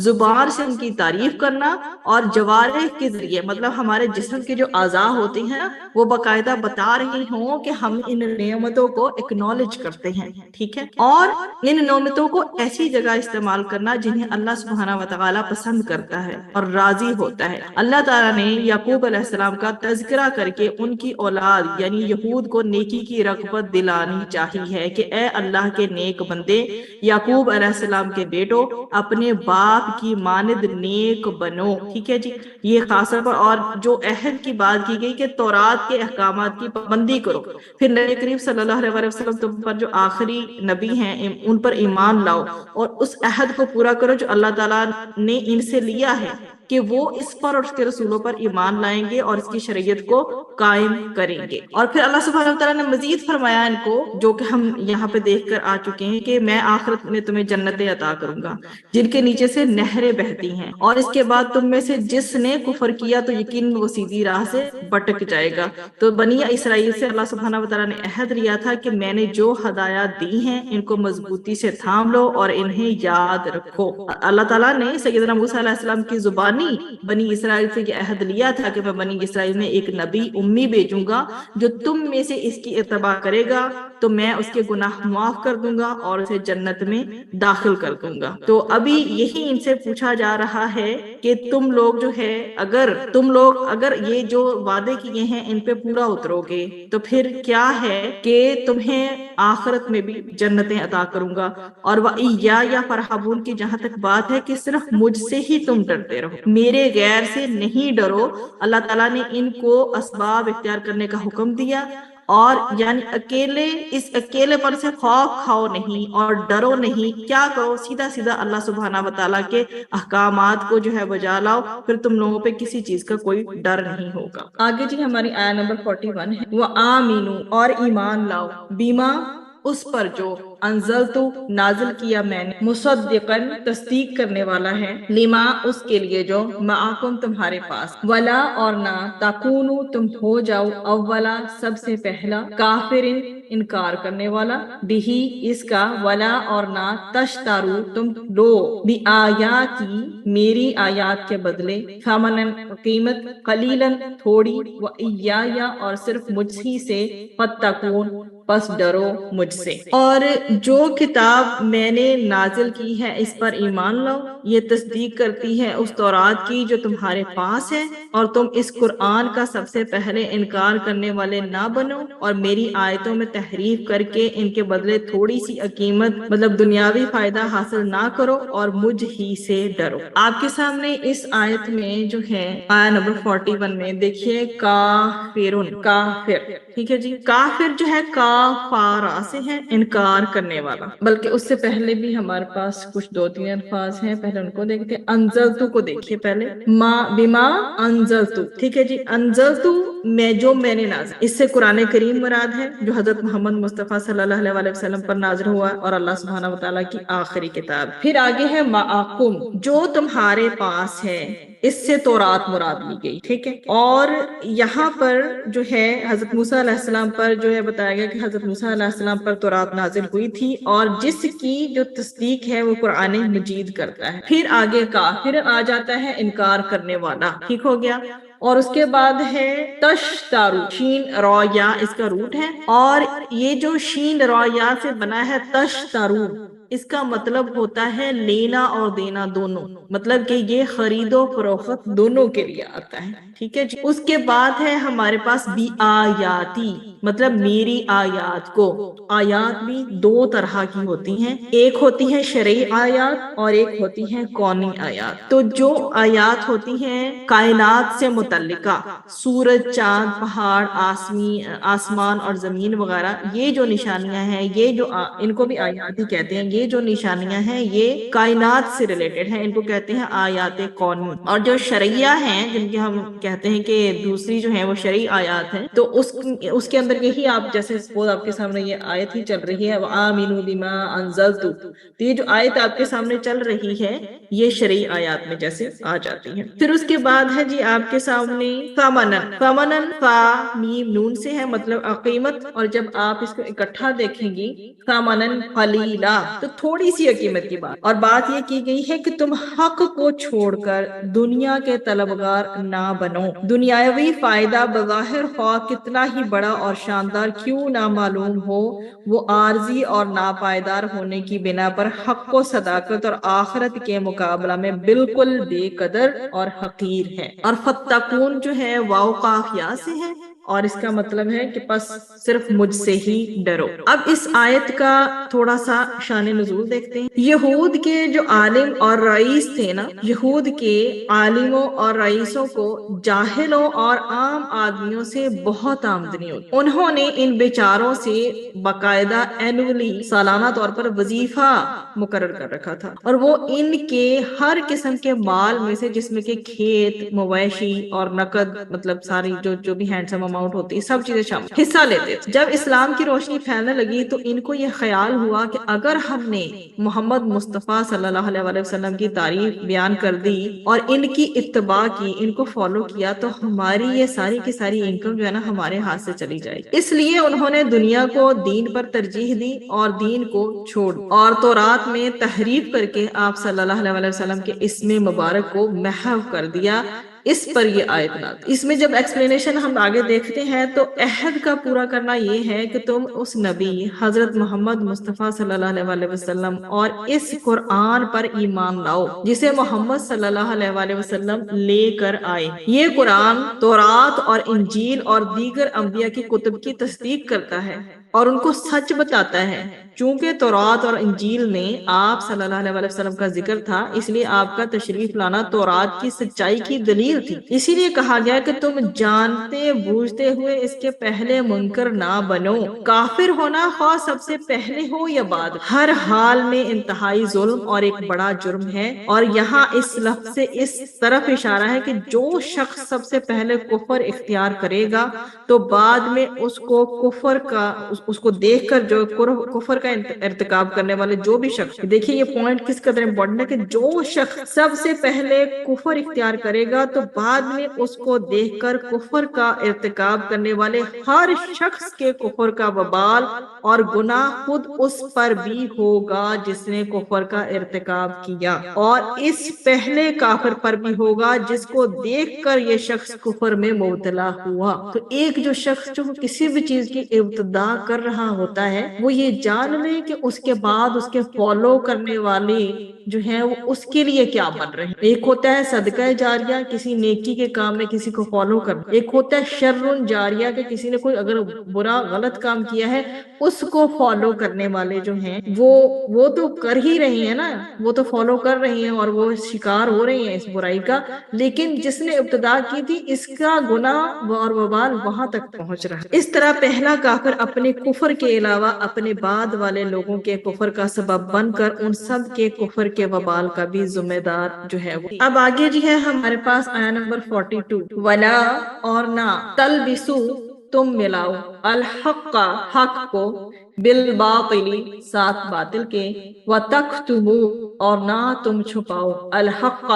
زبان سے ان کی تعریف کرنا، اور جوارح کے ذریعے مطلب ہمارے جسم کے جو اعضاء ہوتے ہیں وہ باقاعدہ بتا رہے ہوں کہ ہم ان نعمتوں کو اکنالج کرتے ہیں، ٹھیک ہے، اور ان نعمتوں کو ایسی جگہ استعمال کرنا جنہیں اللہ سبحانہ وتعالیٰ پسند کرتا ہے اور راضی ہوتا ہے۔ اللہ تعالیٰ نے یعقوب علیہ السلام کا تذکرہ کر کے ان کی اولاد یعنی یہود کو نیکی کی رغبت دلانی چاہی ہے کہ اے اللہ کے نیک بندے، یعقوب علیہ السلام کے بیٹو، اپنے باپ کی مانند نیک بنو، ٹھیک ہے جی، یہ خاص طور پر، اور جو عہد کی بات کی گئی کہ تورات کے احکامات کی پابندی کرو، پھر نبی کریم صلی اللہ علیہ وسلم تم پر جو آخری نبی ہیں ان پر ایمان لاؤ اور اس عہد کو پورا کرو جو اللہ تعالیٰ نے ان سے لیا ہے کہ وہ اس پر اور اس کے رسولوں پر ایمان لائیں گے اور اس کی شریعت کو قائم کریں گے۔ اور پھر اللہ سبحانہ وتعالیٰ نے مزید فرمایا ان کو، جو کہ ہم یہاں پہ دیکھ کر آ چکے ہیں، کہ میں آخرت میں تمہیں جنتیں عطا کروں گا جن کے نیچے سے نہریں بہتی ہیں، اور اس کے بعد تم میں سے جس نے کفر کیا تو یقیناً وہ سیدھی راہ سے بھٹک جائے گا۔ تو بنی اسرائیل سے اللہ سبحانہ وتعالیٰ نے عہد لیا تھا کہ میں نے جو ہدایات دی ہیں ان کو مضبوطی سے تھام لو اور انہیں یاد رکھو۔ اللہ تعالیٰ نے سیدنا موسیٰ علیہ السلام کی زبانی بنی اسرائیل سے یہ عہد لیا تھا کہ میں بنی اسرائیل میں ایک نبی امی بھیجوں گا، جو تم میں سے اس کی اتباع کرے گا تو میں اس کے گناہ معاف کر دوں گا اور اسے جنت میں داخل کر دوں گا۔ تو ابھی یہی ان سے پوچھا جا رہا ہے کہ تم لوگ جو ہے اگر یہ جو وعدے کیے ہیں ان پہ پورا اترو گے تو پھر کیا ہے کہ تمہیں آخرت میں بھی جنتیں عطا کروں گا، اور وَإِيَّایَ فَارْهَبُونَ کی جہاں تک بات ہے کہ صرف مجھ سے ہی تم ڈرتے رہو، میرے غیر سے نہیں ڈرو۔ اللہ تعالیٰ نے ان کو اسباب اختیار کرنے کا حکم دیا، اور یعنی اس اکیلے پر سے خوف کھاؤ نہیں اور ڈرو نہیں، کیا کرو، سیدھا سیدھا اللہ سبحانہ وتعالیٰ کے احکامات کو جو ہے بجا لاؤ، پھر تم لوگوں پہ کسی چیز کا کوئی ڈر نہیں ہوگا۔ آگے جی ہماری آیت نمبر 41 ہے، وَآمِنُوا اور ایمان لاؤ، بیما اس پر جو انزلتو نازل کیا میں نے، مصدقاً تصدیق کرنے والا ہے، لما اس کے لیے جو معاکم تمہارے پاس، ولا اور نہ تکونو تم ہو جاؤ اولا سب سے پہلا، کافرن انکار کرنے والا، بھی اس کا، ولا اور نہ تشترو تم لو بھی آیاتی میری آیات کے بدلے، ثمنن قیمت، قلیلاً تھوڑی، وَإِيَّایَ اور صرف مجھ ہی سے، فَاتَّقُونَ پس ڈرو مجھ سے۔ اور جو کتاب میں نے نازل کی ہے اس پر ایمان لاؤ، یہ تصدیق کرتی ہے اس تورات کی جو تمہارے پاس ہے، اور تم اس قرآن کا سب سے پہلے انکار کرنے والے نہ بنو، اور میری آیتوں میں تحریف کر کے ان کے بدلے تھوڑی سی قیمت مطلب دنیاوی فائدہ حاصل نہ کرو، اور مجھ ہی سے ڈرو۔ آپ کے سامنے اس آیت میں جو ہے آیت نمبر 41 میں دیکھیے کافرون، کافر، ٹھیک ہے جی، کافر جو ہے کافارا سے ہے، انکار کرنے والا، بلکہ اس سے پہلے بھی ہمارے پاس کچھ 2-3 الفاظ ہیں، پہلے ان کو دیکھتے ہیں۔ انزلتو کو دیکھیے پہلے، ما بما انزلتو، ٹھیک ہے جی، انزلتو میں نے نازل، اس سے قرآن کریم مراد ہے جو حضرت محمد مصطفیٰ صلی اللہ علیہ وسلم پر نازل ہوا اور اللہ سبحانہ وتعالیٰ کی آخری کتاب۔ پھر آگے ہے معاکم، جو تمہارے پاس ہے، اس سے تورات مراد لی گئی، ٹھیک ہے، اور یہاں پر جو ہے حضرت موسیٰ علیہ السلام پر جو ہے بتایا گیا کہ حضرت موسیٰ علیہ السلام پر تورات نازل ہوئی تھی، اور جس کی جو تصدیق ہے وہ قرآن مجید کرتا ہے۔ پھر آگے کافر آ جاتا ہے، انکار کرنے والا، ٹھیک ہو گیا، اور اس کے بعد ہے تشتارو، شین را یا اس کا روٹ ہے، اور یہ جو شین را یا سے بنا ہے تشتارو، اس کا مطلب ہوتا ہے لینا اور دینا دونوں، مطلب کہ یہ خرید و فروخت دونوں کے لیے آتا ہے، ٹھیک ہے جی۔ اس کے بعد ہے ہمارے پاس بھی آیاتی، مطلب میری آیات کو۔ آیات بھی 2 طرح کی ہوتی ہیں، ایک ہوتی ہے شرعی آیات اور ایک ہوتی ہے کونی آیات۔ تو جو آیات ہوتی ہیں کائنات سے متعلقہ، سورج، چاند، پہاڑ، آسمان اور زمین وغیرہ، یہ جو نشانیاں ہیں، یہ جو ان کو بھی آیات ہی کہتے ہیں، یہ جو نشانیاں ہیں یہ کائنات سے ریلیٹڈ ہیں، ان کو کہتے ہیں آیات کون. اور جو شرعیہ ہیں جن کے ہم کہتے ہیں کہ دوسری جو ہیں وہ شرعی آیات ہیں، تو اس کے اندر یہی آپ جیسے سپوز آپ کے سامنے یہ آیت ہی چل رہی ہے وَآمِنُوا بِمَا أَنزَلْتُ، تو یہ جو آیت آپ کے سامنے چل رہی ہے یہ شرعی آیات میں جیسے آ جاتی ہیں. پھر اس کے بعد ہے جی آپ کے سامنے فمنن، فا میم نون سے ہے مطلب قیمت، اور جب آپ اس کو اکٹھا دیکھیں گی فمنن قلیلا تو تھوڑی سی قیمت کی بات، اور بات یہ کی گئی ہے کہ تم حق کو چھوڑ کر دنیا کے طلبگار نہ بنو. دنیاوی فائدہ بظاہر خواہ کتنا ہی بڑا اور شاندار کیوں نہ معلوم ہو، وہ عارضی اور ناپائیدار ہونے کی بنا پر حق و صداقت اور آخرت کے مقابلہ میں بالکل بے قدر اور حقیر ہے. اور فتقون جو ہے واو قاف یا سے ہے، اور اس کا مطلب ہے کہ پس صرف مجھ سے ہی ڈرو. اب اس آیت کا تھوڑا سا شان نزول دیکھتے ہیں. یہود کے جو عالم اور رئیس تھے نا، یہود کے عالموں اور رئیسوں کو جاہلوں اور عام آدمیوں سے بہت آمدنی ہوتی. انہوں نے ان بیچاروں سے باقاعدہ اینولی سالانہ طور پر وظیفہ مقرر کر رکھا تھا، اور وہ ان کے ہر قسم کے مال میں سے جس میں کہ کھیت، مویشی اور نقد مطلب ساری جو بھی ہینڈسم اماؤنٹ ہوتی ہے سب چیزیں شامل حصہ لیتے تھے. جب اسلام کی روشنی پھیلنے لگی تو ان کو یہ خیال ہوا کہ اگر ہم نے محمد مصطفیٰ صلی اللہ علیہ وسلم کی تعریف بیان کر دی اور ان کی اتباع کی، ان کو فالو کیا، تو ہماری یہ ساری کی ساری انکم جو ہے نا ہمارے ہاتھ سے چلی جائے گی. اس لیے انہوں نے دنیا کو دین پر ترجیح دی اور دین کو چھوڑ، اور تورات میں تحریف کر کے آپ صلی اللہ علیہ وسلم کے اسم مبارک کو محو کر دیا. اس پر یہ آیت نازل. اس میں جب ایکسپلینیشن ہم آگے دیکھتے ہیں تو عہد کا پورا کرنا یہ ہے کہ تم اس نبی حضرت محمد مصطفیٰ صلی اللہ علیہ وسلم اور اس قرآن پر ایمان لاؤ جسے محمد صلی اللہ علیہ وسلم لے کر آئے. یہ قرآن تورات اور انجیل اور دیگر انبیاء کی کتب کی تصدیق کرتا ہے اور ان کو سچ بتاتا ہے. چونکہ تورات اور انجیل میں آپ صلی اللہ علیہ وسلم کا ذکر تھا، اس لیے آپ کا تشریف لانا تورات کی سچائی کی دلیل تھی. اسی لیے کہا گیا کہ تم جانتے بوجھتے ہوئے اس کے پہلے منکر نہ بنو. کافر ہونا خواہ سب سے پہلے ہو یا بعد، ہر حال میں انتہائی ظلم اور ایک بڑا جرم ہے. اور یہاں اس لفظ سے اس طرف اشارہ ہے کہ جو شخص سب سے پہلے کفر اختیار کرے گا تو بعد میں اس کو دیکھ کر جو کفر کا ارتکاب کرنے والے جو بھی شخص، دیکھیے یہ پوائنٹ کس قدر امپورٹنٹ ہے کہ جو شخص سب سے پہلے کفر اختیار کرے گا تو بعد میں اس کو دیکھ کر کفر کا ارتکاب کرنے والے ہر شخص کے کفر کا وبال اور گناہ خود اس پر بھی ہوگا جس نے کفر کا ارتکاب کیا، اور اس پہلے کافر پر بھی ہوگا جس کو دیکھ کر یہ شخص کفر میں مبتلا ہوا. تو ایک جو شخص جو کسی بھی چیز کی ابتدا کر رہا ہوتا ہے وہ یہ جان لے کہ اس کے بعد اس کے فالو کرنے والے جو ہیں وہ اس کے لیے کیا بن رہے ہیں. ایک ہوتا ہے صدقہ جاریہ، کسی نیکی کے کام میں کسی کو فالو کرنا. ایک ہوتا ہے شر جاریہ کہ کسی نے کوئی اگر برا غلط کام کیا ہے اس کو فالو کرنے والے جو ہیں وہ تو کر ہی رہی ہیں نا، وہ تو فالو کر رہی ہیں اور وہ شکار ہو رہی ہیں اس برائی کا، لیکن جس نے ابتدا کی تھی اس کا گناہ اور وبال وہاں تک پہنچ رہا ہے. اس طرح پہلا کافر اپنے کفر کے علاوہ اپنے بعد والے لوگوں کے کفر کا سبب بن کر ان سب کے کفر کے وبال کا بھی ذمہ دار جو ہے وہ. اب آگے جی ہے ہمارے پاس آیا نمبر 42، ولا اور نہ، تلبسو تم ملاؤ، الحق حق کو، بالباطل ساتھ باطل کے، وتکتمو اور نہ تم چھپاؤ، الحق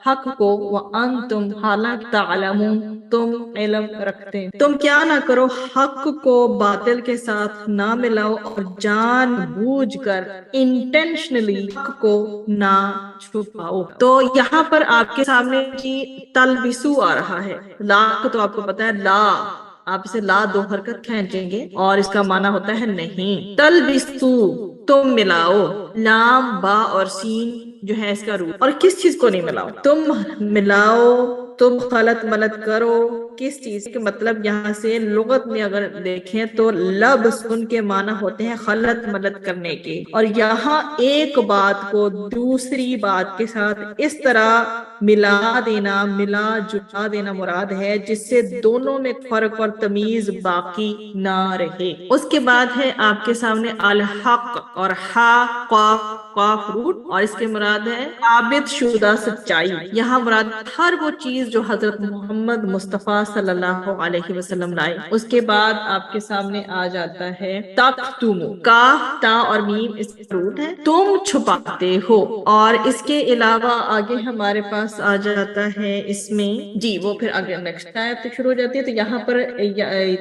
حق کو، وانتم حالانکہ تعلمون تم علم رکھتے. تم کیا نہ کرو، حق کو باطل کے ساتھ نہ ملاؤ اور جان بوجھ کر انٹینشنلی حق کو نہ چھپاؤ. تو یہاں پر آپ کے سامنے جی تلبسو آ رہا ہے. لا تو آپ کو پتا ہے لا، آپ اسے لا دو حرکت کھینچیں گے اور اس کا معنی ہوتا ہے نہیں. تلبسو تم ملاؤ، لام با اور سین جو ہے اس کا روٹ. اور کس چیز کو نہیں ملاؤ؟ تم ملاؤ، تم خلط ملط کرو کس چیز کے مطلب یہاں سے لغت میں اگر دیکھیں تو لب سن کے معنی ہوتے ہیں خلط ملط کرنے کے، اور یہاں ایک بات کو دوسری بات کے ساتھ اس طرح ملا دینا، ملا جلا دینا مراد ہے جس سے دونوں میں فرق اور تمیز باقی نہ رہے۔ اس کے بعد ہے آپ کے سامنے الحق اور ہا قاف قاف روٹ، اور اس کے مراد ہے ثابت شدہ سچائی۔ یہاں مراد ہر وہ چیز جو حضرت محمد مصطفیٰ صلی اللہ علیہ وسلم لائے۔ اس کے بعد آپ کے سامنے آ جاتا ہے تکتمو، کاف تا اور میم اس کا روٹ ہے، تم چھپاتے ہو۔ اور اس کے علاوہ آگے ہمارے پاس آ جاتا ہے اس میں جی وہ پھر آگے نیکسٹ آیت شروع ہو جاتی ہے، تو یہاں پر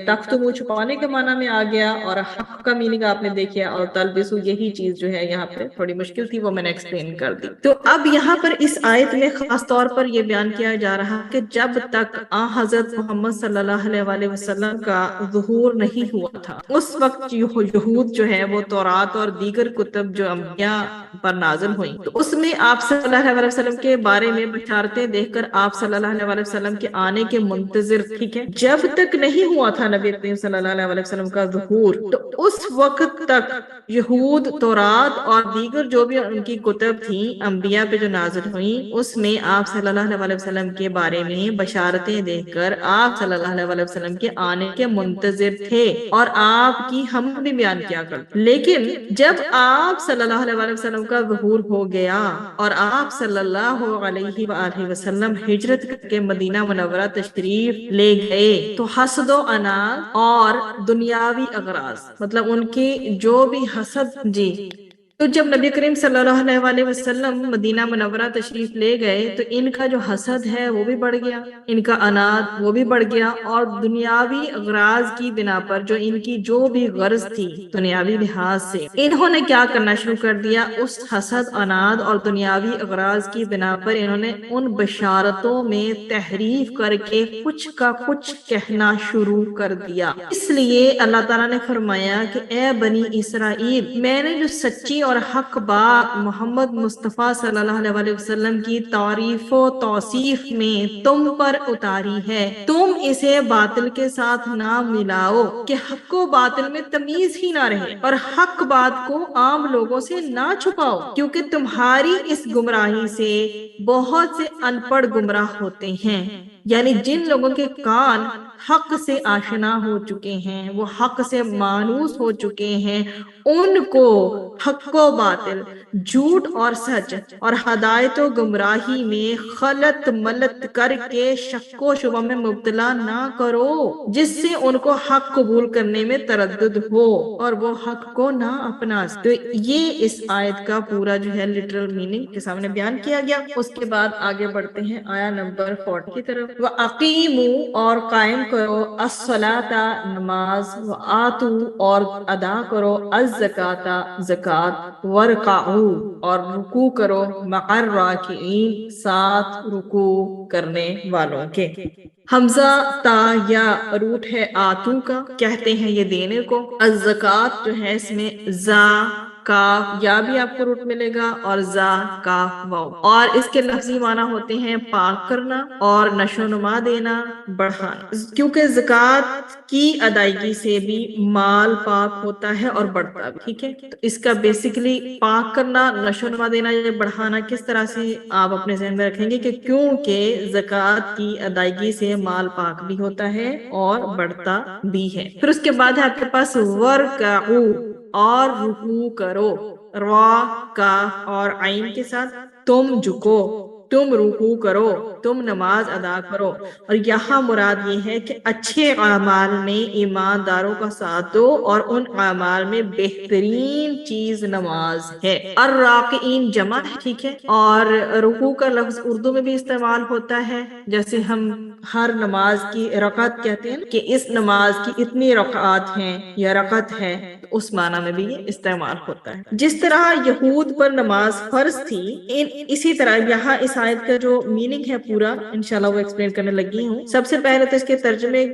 تکتمو چھپانے کے معنی میں آ گیا، اور حق کا میننگ آپ نے دیکھا، اور تلبسو یہی چیز جو ہے یہاں پہ تھوڑی مشکل تھی وہ میں نے ایکسپلین کر دی۔ تو اب یہاں پر اس آیت میں خاص طور پر یہ بیان کیا جا رہا کہ جب تک حضرت محمد صلی اللہ علیہ وسلم کا ظہور نہیں ہوا تھا، اس وقت یہود جو ہے وہ تورات اور دیگر کتب جو انبیاء پر نازل ہوئی، تو اس میں آپ صلی اللہ علیہ وسلم کے بارے میں بشارتیں دیکھ کر آپ صلی اللہ علیہ وسلم کے آنے کے منتظر، ٹھیک ہے، جب تک نہیں ہوا تھا نبی کریم صلی اللہ علیہ وسلم کا ظہور، تو اس وقت تک یہود تورات اور دیگر جو بھی ان کی کتب تھیں انبیاء پہ جو نازل ہوئیں، اس میں آپ صلی اللہ علیہ وسلم کے بارے میں بشارتیں دیکھ کر آپ صلی اللہ علیہ وسلم کے آنے کے منتظر تھے، اور آپ کی ہم بھی بیان کیا کرتے۔ لیکن جب آپ صلی اللہ علیہ وسلم کا ظہور ہو گیا اور آپ صلی اللہ علیہ وآلہ وسلم ہجرت کر کے مدینہ منورہ تشریف لے گئے، تو حسد و اناد اور دنیاوی اغراض، مطلب ان کی جو بھی حسد، جی، تو جب نبی کریم صلی اللہ علیہ وسلم مدینہ منورہ تشریف لے گئے تو ان کا جو حسد ہے وہ بھی بڑھ گیا، ان کا اناد وہ بھی بڑھ گیا، اور دنیاوی اغراض کی بنا پر جو ان کی جو بھی غرض تھی دنیاوی لحاظ سے، انہوں نے کیا کرنا شروع کر دیا، اس حسد، اناد اور دنیاوی اغراض کی بنا پر انہوں نے ان بشارتوں میں تحریف کر کے کچھ کا کچھ کہنا شروع کر دیا۔ اس لیے اللہ تعالیٰ نے فرمایا کہ اے بنی اسرائیل، میں نے جو سچی اور حق بات محمد مصطفیٰ صلی اللہ علیہ وسلم کی تعریف و توصیف میں تم پر اتاری ہے، تم اسے باطل کے ساتھ نہ ملاؤ کہ حق و باطل میں تمیز ہی نہ رہے، اور حق بات کو عام لوگوں سے نہ چھپاؤ، کیونکہ تمہاری اس گمراہی سے بہت سے ان پڑھ گمراہ ہوتے ہیں۔ یعنی جن لوگوں کے کان حق سے آشنا ہو چکے ہیں، وہ حق سے مانوس ہو چکے ہیں، ان کو حق و باطل، جھوٹ اور سچ اور ہدایت و گمراہی میں خلط ملط کر کے شک و شبہ میں مبتلا نہ کرو، جس سے ان کو حق قبول کرنے میں تردد ہو اور وہ حق کو نہ اپنا۔ تو یہ اس آیت کا پورا جو ہے لٹرل میننگ کے سامنے بیان کیا گیا۔ اس کے بعد آگے بڑھتے ہیں آیا نمبر 40 کی طرف۔ وَأَقِیمُوا، اور قائم کرو، الصَّلَاةَ، نماز، وَآتُوا، اور ادا کرو، الزَّکَاةَ، زکوٰۃ، وَارْکَعُوا، اور رکوع کرو، مع الراکعین، ساتھ رکوع کرنے والوں کے۔ حمزہ تا یا روٹ ہے آتو کا، کہتے ہیں یہ دینے کو۔ الزکوٰۃ جو ہے اس میں زا کاف یا بھی آپ کو روٹ ملے گا، اور زا کاف واو، اور اس کے لفظی معنی ہوتے ہیں پاک کرنا اور نشو و نما دینا، بڑھانا، کیونکہ زکوٰۃ کی ادائیگی سے بھی مال پاک ہوتا ہے اور بڑھتا بھی، ٹھیک ہے۔ تو اس کا بیسیکلی پاک کرنا، نشو و نما دینا یا بڑھانا کس طرح سے آپ اپنے ذہن میں رکھیں گے کہ کیونکہ زکوٰۃ کی ادائیگی سے مال پاک بھی ہوتا ہے اور بڑھتا بھی ہے۔ پھر اس کے بعد ہے آپ کے پاس وَارْکَعُوا، اور رکوع کرو، را کاف اور عین کے ساتھ، تم جھکو، تم رکوع کرو، تم نماز ادا کرو، اور یہاں مراد یہ ہے کہ اچھے اعمال میں ایمانداروں کا ساتھ دو، اور ان اعمال میں بہترین چیز نماز ہے۔ الراکعین جمع ہے، ٹھیک ہے، اور رکوع کا لفظ اردو میں بھی استعمال ہوتا ہے، جیسے ہم ہر نماز کی رکعت کہتے ہیں کہ اس نماز کی اتنی رکعات ہیں یا رکعت ہے، تو اس معنی میں بھی یہ استعمال ہوتا ہے۔ جس طرح یہود پر نماز فرض تھی، اسی طرح یہاں اس آیت کا جو میننگ ہے پورا انشاءاللہ وہ ایکسپلین کرنے لگی ہوں۔ سب سے پہلے تو اس کے ترجمے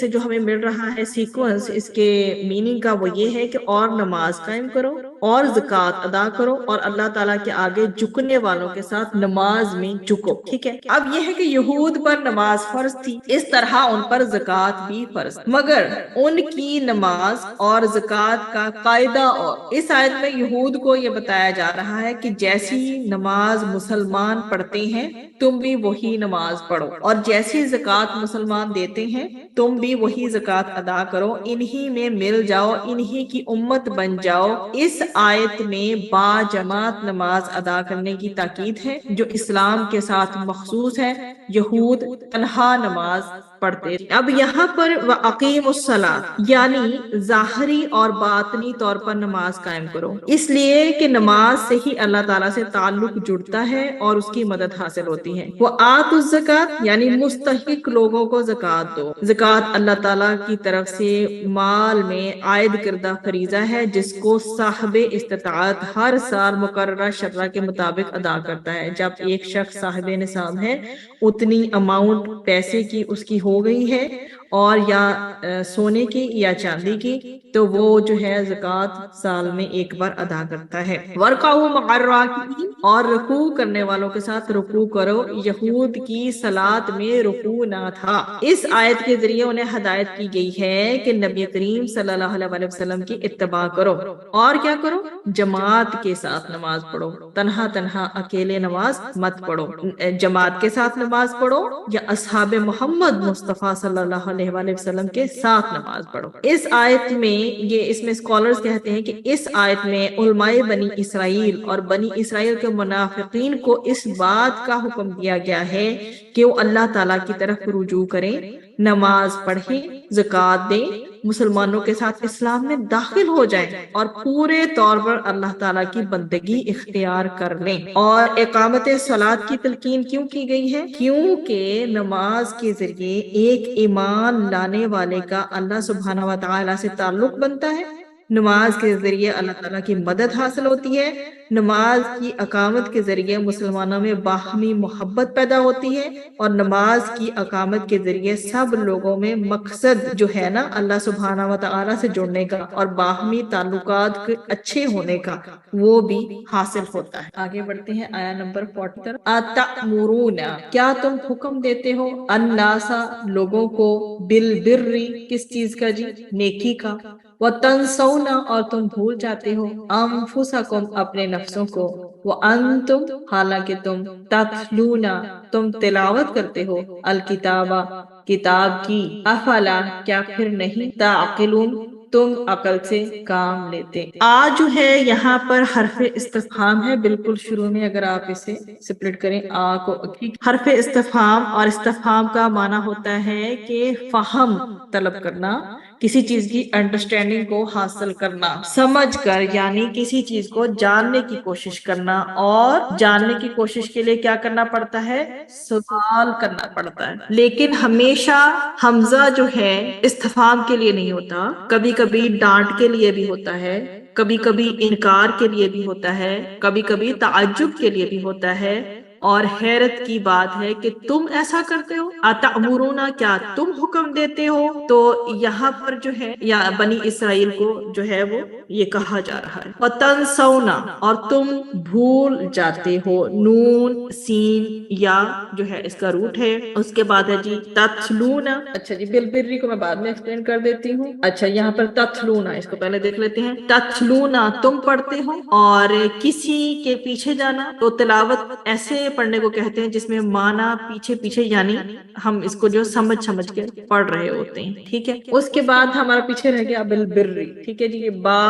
سے جو ہمیں مل رہا ہے سیکوینس اس کے میننگ کا، وہ یہ ہے کہ اور نماز قائم کرو، اور زکوٰۃ ادا کرو اور اللہ تعالیٰ کے آگے جھکنے والوں کے ساتھ نماز میں جھکو. ٹھیک ہے. اب یہ ہے کہ یہود پر نماز فرض تھی، اس طرح ان پر زکوٰۃ بھی فرض، مگر ان کی نماز اور زکوٰۃ کا قاعدہ اور اس آیت میں یہود کو یہ بتایا جا رہا ہے کہ جیسی نماز مسلمان پڑھتے ہیں تم بھی وہی نماز پڑھو، اور جیسی زکوٰۃ مسلمان دیتے ہیں تم بھی وہی زکوٰۃ ادا کرو، انہی میں مل جاؤ، انہی کی امت بن جاؤ. اس آیت میں با جماعت نماز ادا کرنے کی تاکید ہے جو اسلام کے ساتھ مخصوص ہے. یہود تنہا نماز پڑھتے. اب یہاں پر وَأَقِیمُوا الصَّلَاةَ یعنی ظاہری اور باطنی طور پر نماز قائم کرو، اس لیے کہ نماز سے ہی اللہ تعالیٰ سے تعلق جڑتا ہے اور اس کی مدد حاصل ہوتی ہے. وَآتُوا الزَّکَاةَ یعنی مستحق لوگوں کو زکوٰۃ دو. زکوٰۃ اللہ تعالیٰ کی طرف سے مال میں عائد کردہ فریضہ ہے جس کو صاحب استطاعت ہر سال مقررہ شرح کے مطابق ادا کرتا ہے. جب ایک شخص صاحب نصاب ہے، اتنی اماؤنٹ پیسے کی اس کی ہو گئی ہے اور یا سونے کی یا چاندی کی، تو وہ جو ہے زکوٰۃ سال میں ایک بار ادا کرتا ہے. وَارْكَعُوا مَعَ الرَّاكِعِينَ اور رکوع کرنے والوں کے ساتھ رکوع کرو. یہود کی صلاۃ میں رکوع نہ تھا. اس آیت کے ذریعے انہیں ہدایت کی گئی ہے کہ نبی کریم صلی اللہ علیہ وسلم کی اتباع کرو اور کیا کرو، جماعت کے ساتھ نماز پڑھو، تنہا تنہا اکیلے نماز مت پڑھو. جماعت کے ساتھ نماز پڑھو یا اصحاب محمد مصطفیٰ صلی اللہ علیہ وآلہ وسلم کے ساتھ نماز پڑھو. اس آیت میں اس میں اسکالرز کہتے ہیں کہ اس آیت میں علماء بنی اسرائیل اور بنی اسرائیل کے منافقین کو اس بات کا حکم دیا گیا ہے کہ وہ اللہ تعالیٰ کی طرف رجوع کریں، نماز پڑھیں، زکوٰۃ دیں، مسلمانوں کے ساتھ اسلام میں داخل ہو جائیں اور پورے طور پر اللہ تعالیٰ کی بندگی اختیار کر لیں. اور اقامت صلاۃ کی تلقین کیوں کی گئی ہے؟ کیونکہ نماز کے ذریعے ایک ایمان لانے والے کا اللہ سبحانہ و تعالیٰ سے تعلق بنتا ہے، نماز کے ذریعے اللہ تعالیٰ کی مدد حاصل ہوتی ہے، نماز کی اقامت کے ذریعے مسلمانوں میں باہمی محبت پیدا ہوتی ہے، اور نماز کی اقامت کے ذریعے سب لوگوں میں مقصد جو ہے نا اللہ سبحانہ و تعالیٰ سے جڑنے کا اور باہمی تعلقات کے اچھے ہونے کا، وہ بھی حاصل ہوتا ہے. آگے بڑھتے ہیں آیا نمبر 40. اتأمرون کیا تم حکم دیتے ہو، الناس لوگوں کو، بالبر کس چیز کا جی، نیکی کا، وَتَنْسَوْنَ اور تم بھول جاتے ہو، انفسکم اپنے نفسوں کو، وَأَنْتُمْ حالانکہ تم، تَتْلُونَ تم تلاوت کرتے ہو، الکتابہ کتاب کی، افلا کیا پھر نہیں، تعقلون تم عقل سے کام لیتے. جو ہے یہاں پر حرف استفہام ہے بالکل شروع میں، اگر آپ اسے سپلٹ کریں کو حرف استفہام، اور استفہام کا معنی ہوتا ہے کہ فہم طلب کرنا، کسی چیز کی انڈرسٹینڈنگ کو حاصل کرنا، سمجھ کر یعنی کسی چیز کو جاننے کی کوشش کرنا، اور جاننے کی کوشش کے لیے کیا کرنا پڑتا ہے، سوال کرنا پڑتا ہے. لیکن ہمیشہ حمزہ جو ہے استفہام کے لیے نہیں ہوتا، کبھی کبھی ڈانٹ کے لیے بھی ہوتا ہے، کبھی کبھی انکار کے لیے بھی ہوتا ہے، کبھی کبھی تعجب کے لیے بھی ہوتا ہے. اور حیرت کی بات ہے کہ تم ایسا کرتے ہو، اتأمرون کیا تم حکم دیتے ہو. تو یہاں پر جو ہے یا بنی اسرائیل کو جو ہے وہ یہ کہا جا رہا ہے. وَتَنْسَوْنَ اور تم بھول جاتے ہو، نون سین یا جو ہے اس کا روٹ ہے. اس کے بعد ہے جی تتلون. اچھا جی بالبری کو میں بعد میں ایکسپلین کر دیتی ہوں. اچھا یہاں پر تتلون اس کو پہلے دیکھ لیتے ہیں. تتلون تم پڑھتے ہو، اور کسی کے پیچھے جانا تو تلاوت ایسے پڑھنے کو کہتے ہیں جس میں معنی پیچھے پیچھے یعنی ہم اس کو جو سمجھ کے پڑھ رہے ہوتے ہیں. ٹھیک ہے. اس کے بعد ہمارا پیچھے رہ گیا بالبر. ٹھیک ہے جی، با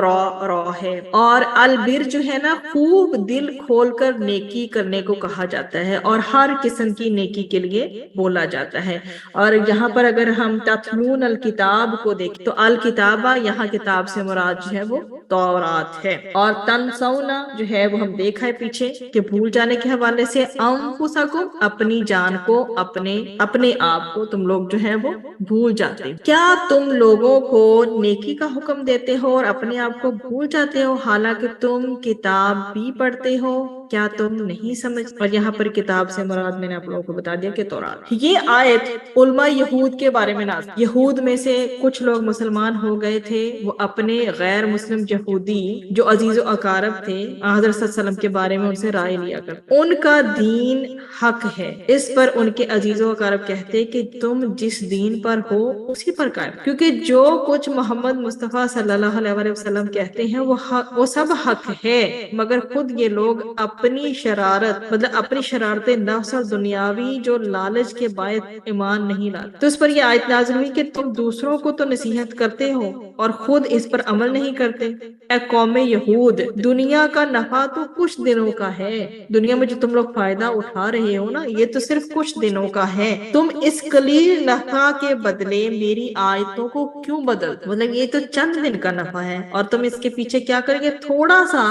را ہے. اور البر جو ہے نا خوب دل کھول کر نیکی کرنے کو کہا جاتا ہے اور ہر قسم کی نیکی کے لیے بولا جاتا ہے. اور یہاں پر اگر ہم تتلون الکتاب کو دیکھیں تو الکتابہ یہاں کتاب سے مراد جو ہے وہ تورات ہے. اور تنسون جو ہے وہ ہم دیکھا ہے پیچھے کہ بھول جانے کے حوالے سے، انفسکم اپنی جان کو، اپنے آپ کو تم لوگ جو ہے وہ بھول جاتے ہو. کیا تم لوگوں کو نیکی کا حکم دیتے ہو اور اپنے آپ کو بھول جاتے ہو، حالانکہ تم کتاب بھی پڑھتے ہو. کیا تم نہیں سمجھ؟ اور یہاں پر کتاب سے مراد میں نے آپ لوگوں کو بتا دیا کہ تورات۔ یہ آیت علماء یہود کے بارے میں نازل، یہود میں سے کچھ لوگ مسلمان ہو گئے تھے، وہ اپنے غیر مسلم یہودی جو عزیز و اقارب تھے حضرت صلی اللہ علیہ وسلم کے بارے میں ان سے رائے لیا کرتے، ان کا دین حق ہے، اس پر ان کے عزیز و اقارب کہتے کہ تم جس دین پر ہو اسی پر قائم، کیونکہ جو کچھ محمد مصطفیٰ صلی اللہ علیہ وسلم کہتے ہیں وہ سب حق ہے، مگر خود یہ لوگ اپنی شرارت مطلب اپنی شرارت نفس اور دنیاوی جو لالچ کے باعث ایمان نہیں لاتے۔ تو اس پر یہ آیت نازل ہوئی کہ تم دوسروں کو تو نصیحت کرتے ہو اور خود اس پر عمل نہیں کرتے۔ اے قوم یہود، دنیا کا نفع تو کچھ دنوں کا ہے، دنیا میں جو تم لوگ فائدہ اٹھا رہے ہو نا، یہ تو صرف کچھ دنوں کا ہے، تم اس قلیل نفع کے بدلے میری آیتوں کو کیوں بدلتے؟ مطلب یہ تو چند دن کا نفع ہے اور تم اس کے پیچھے کیا کریں گے؟ تھوڑا سا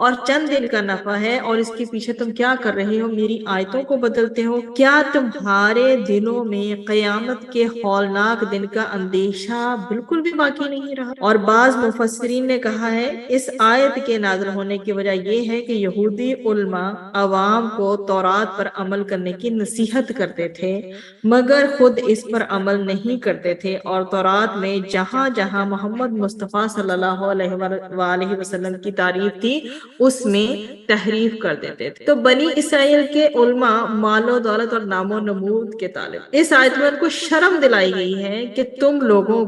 اور چند دن کا نفع ہے اور اس کے پیچھے تم کیا کر رہے ہو؟ میری آیتوں کو بدلتے ہو۔ کیا تمہارے دلوں میں قیامت کے ہولناک دن کا اندیشہ بالکل بھی باقی نہیں رہا؟ اور بعض مفسرین نے کہا ہے اس آیت کے نازل ہونے کی وجہ یہ ہے کہ یہودی علماء عوام کو تورات پر عمل کرنے کی نصیحت کرتے تھے مگر خود اس پر عمل نہیں کرتے تھے، اور تورات میں جہاں جہاں محمد مصطفیٰ صلی اللہ علیہ وآلہ وسلم کی تعریف تھی اس میں تحریف کر دیتے تھے۔ تو بنی اسرائیل کے علماء مال و دولت اور نام و نمود کے طالب، اس آیت میں ان کو شرم دلائی گئی ہے کہ تم لوگوں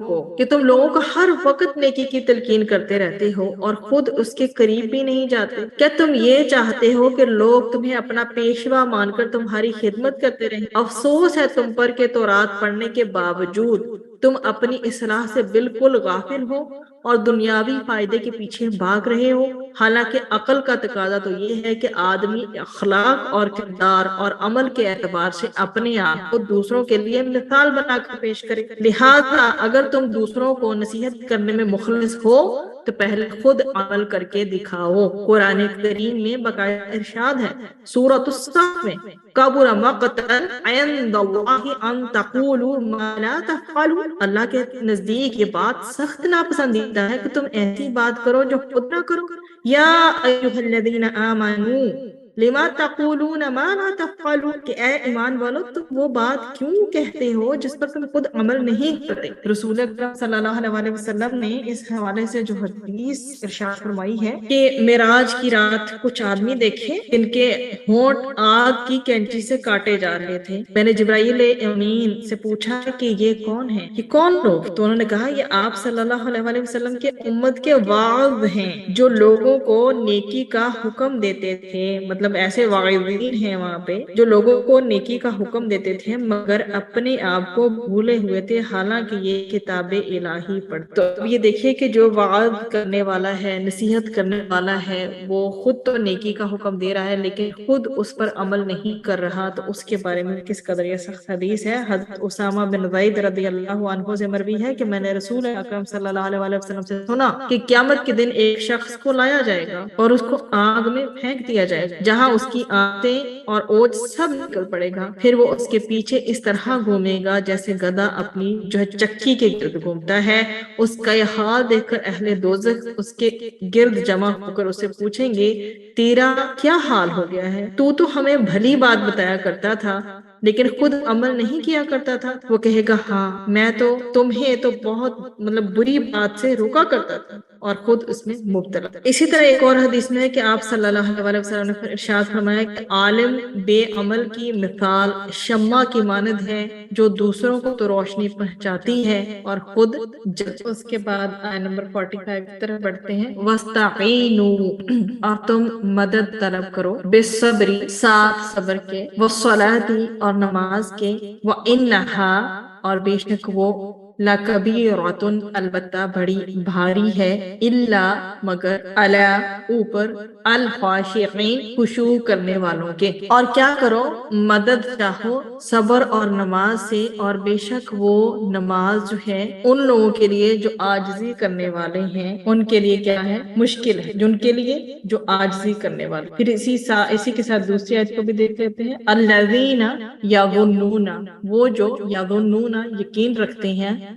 کو ہر وقت نیکی کی تلقین کرتے رہتے ہو اور خود اس کے قریب بھی نہیں جاتے۔ کیا تم یہ چاہتے ہو کہ لوگ تمہیں اپنا پیشوا مان کر تمہاری خدمت کرتے رہیں؟ افسوس ہے تم پر کہ تورات پڑھنے کے باوجود تم اپنی اصلاح سے بالکل غافل ہو اور دنیاوی فائدے کے پیچھے بھاگ رہے ہو، حالانکہ عقل کا تقاضا تو یہ ہے کہ آدمی اخلاق اور کردار اور عمل کے اعتبار سے اپنے آپ کو دوسروں کے لیے مثال بنا کر پیش کرے۔ لہذا اگر تم دوسروں کو نصیحت کرنے میں مخلص ہو تو پہلے خود عمل کر کے دکھاؤ۔ قرآن کریم میں باقاعدہ ارشاد ہے سورۃ الصف میں، کبر مقتا عند اللہ ان تقولوا ما لا تفعلون، اللہ کے نزدیک یہ بات سخت ناپسندیدہ ہے کہ تم ایسی بات کرو جو خود نہ کرو۔ یا ایھا الذین آمنوا لما تقولون ما لا تفعلون، کہ اے ایمان والو تم وہ بات کیوں کہتے ہو جس پر تم خود عمل نہیں کرتے۔ رسول اکرم صلی اللہ علیہ وسلم نے اس حوالے سے جو حدیث ارشاد فرمائی ہے کہ معراج کی رات کچھ آدمی دیکھے ان کے ہونٹ آگ کی کینچی سے کاٹے جا رہے تھے۔ میں نے جبرائیل امین سے پوچھا کہ یہ کون ہے، یہ کون لوگ؟ تو انہوں نے کہا یہ آپ صلی اللہ علیہ وسلم کے امت کے واعظ ہیں جو لوگوں کو نیکی کا حکم دیتے تھے، مطلب ایسے واعظین ہیں وہاں پہ جو لوگوں کو نیکی کا حکم دیتے تھے مگر اپنے آپ کو بھولے ہوئے تھے حالانکہ یہ کتاب الہی پڑھتے۔ تو اب یہ دیکھیے کہ جو وعظ کرنے والا ہے، نصیحت کرنے والا ہے، وہ خود تو نیکی کا حکم دے رہا ہے لیکن خود اس پر عمل نہیں کر رہا، تو اس کے بارے میں کس قدر یہ سخت حدیث ہے۔ حضرت اسامہ بن زید رضی اللہ عنہ سے مروی ہے کہ میں نے رسول اکرم صلی اللہ علیہ وسلم سے سنا کہ قیامت کے دن ایک شخص کو لایا جائے گا اور اس کو آگ میں پھینک دیا جائے گا جہاں اس کی آنتیں اور اوج سب نکل پڑے گا، پھر وہ اس کے پیچھے اس طرح گھومے گا جیسے گدھا اپنی جو ہے چکی کے گرد گھومتا ہے۔ اس کا یہ حال دیکھ کر اہل دوزخ اس کے گرد جمع ہو کر اسے پوچھیں گے تیرا کیا حال ہو گیا ہے؟ تو ہمیں بھلی بات بتایا کرتا تھا لیکن خود عمل نہیں کیا کرتا تھا۔ وہ کہے گا ہاں میں تو تمہیں تو بہت بری بات سے روکا کرتا تھا اور خود اس میں مبتلا۔ اسی طرح ایک اور حدیث میں ہے کہ آپ صلی اللہ علیہ وسلم نے ارشاد فرمایا کہ عالم بے عمل کی مثال شمع کی مانند ہے جو دوسروں کو تو روشنی پہنچاتی ہے اور خود جل۔ اس کے بعد آیت نمبر 45 کی طرف بڑھتے ہیں، وَاسْتَعِینُوا، اور تم مدد طلب کرو، بالصبر، ساتھ صبر کے، وَالصَّلَاةِ، اور نماز کے، وَإِنَّهَا، اور بے شک وہ، لَكَبِيرَةٌ، البتہ بڑی بھاری ہے، إِلَّا، مگر، عَلَى، اوپر، الْخَاشِعِينَ، خشوع کرنے والوں کے۔ اور کیا کرو؟ مدد چاہو صبر اور نماز سے، اور بے شک وہ نماز جو ہے ان لوگوں کے لیے جو عاجزی کرنے والے ہیں، ان کے لیے کیا ہے؟ مشکل ہے، جن کے لیے جو عاجزی کرنے والے۔ پھر اسی کے ساتھ دوسری آیت کو بھی دیکھ لیتے ہیں، الذین یظنون، وہ جو یظنون یقین رکھتے ہیں،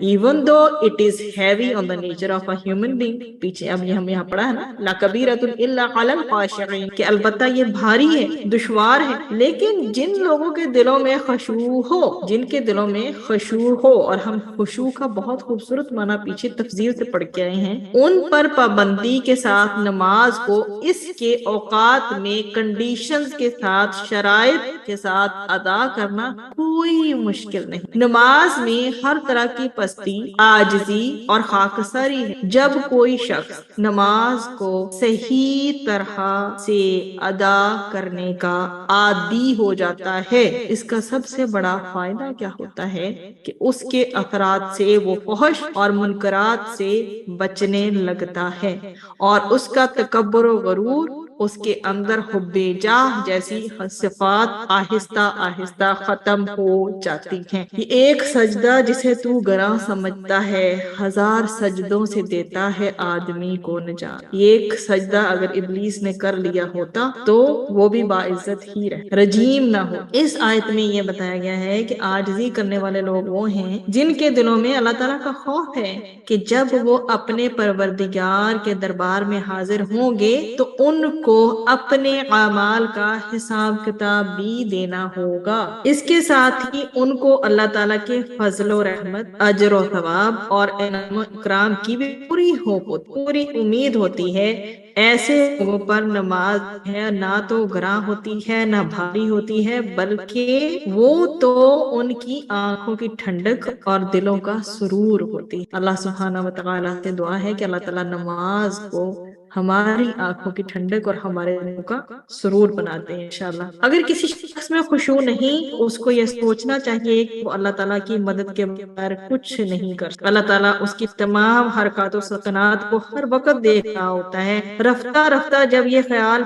even though it is heavy on the nature of a human being. پیچھے اب یہ ہم یہاں پڑھا ہے نا لَكَبِيرَةٌ إِلَّا عَلَى الْخَاشِعِينَ کہ البتہ یہ بھاری ہے، دشوار ہے، لیکن جن لوگوں کے دلوں میں خشوع ہو، جن کے دلوں میں خشوع ہو، اور ہم خشوع کا بہت خوبصورت معنی پیچھے تفسیر سے پڑھ کے آئے ہیں، ان پر پابندی کے ساتھ نماز کو اس کے اوقات میں کنڈیشنز کے ساتھ، شرائط کے ساتھ ادا کرنا کوئی مشکل نہیں. نماز میں ہر طرح کی پستی، عاجزی اور خاکساری ہے. جب کوئی شخص نماز کو صحیح طرح سے ادا کرنے کا عادی ہو جاتا ہے، اس کا سب سے بڑا فائدہ کیا ہوتا ہے کہ اس کے اثرات سے وہ فحش اور منکرات سے بچنے لگتا ہے، اور اس کا تکبر و غرور، اس کے اندر حب جاہ جیسی صفات آہستہ آہستہ ختم ہو جاتی ہیں. یہ ایک سجدہ جسے تو گراں سمجھتا ہے، ہزار سجدوں سے دیتا ہے آدمی کو نجات. یہ ایک سجدہ اگر ابلیس نے کر لیا ہوتا تو وہ بھی باعزت ہی رہے، رجیم نہ ہو. اس آیت میں یہ بتایا گیا ہے کہ عاجزی کرنے والے لوگ وہ ہیں جن کے دلوں میں اللہ تعالیٰ کا خوف ہے کہ جب وہ اپنے پروردگار کے دربار میں حاضر ہوں گے تو ان کو اپنے اعمال کا حساب کتاب بھی دینا ہوگا. اس کے ساتھ ہی ان کو اللہ تعالیٰ کے فضل و رحمت، اجر و ثواب اور انعام و اکرام کی بھی پوری امید ہوتی ہے. ایسے لوگوں پر نماز ہے نہ تو گراں ہوتی ہے نہ بھاری ہوتی ہے، بلکہ وہ تو ان کی آنکھوں کی ٹھنڈک اور دلوں کا سرور ہوتی ہے. اللہ سبحانہ و تعالیٰ سے دعا ہے کہ اللہ تعالیٰ نماز کو ہماری آنکھوں کی ٹھنڈک اور ہمارے دلوں کا سرور بناتے ہیں انشاءاللہ. اگر کسی شخص میں خشوع نہیں، اس کو یہ سوچنا چاہیے کہ وہ اللہ تعالیٰ کی مدد کے بغیر کچھ نہیں کر سکتا. اللہ تعالیٰ اس کی تمام حرکات و سکنات کو ہر وقت دیکھ رہا ہوتا ہے. رفتہ رفتہ جب یہ خیال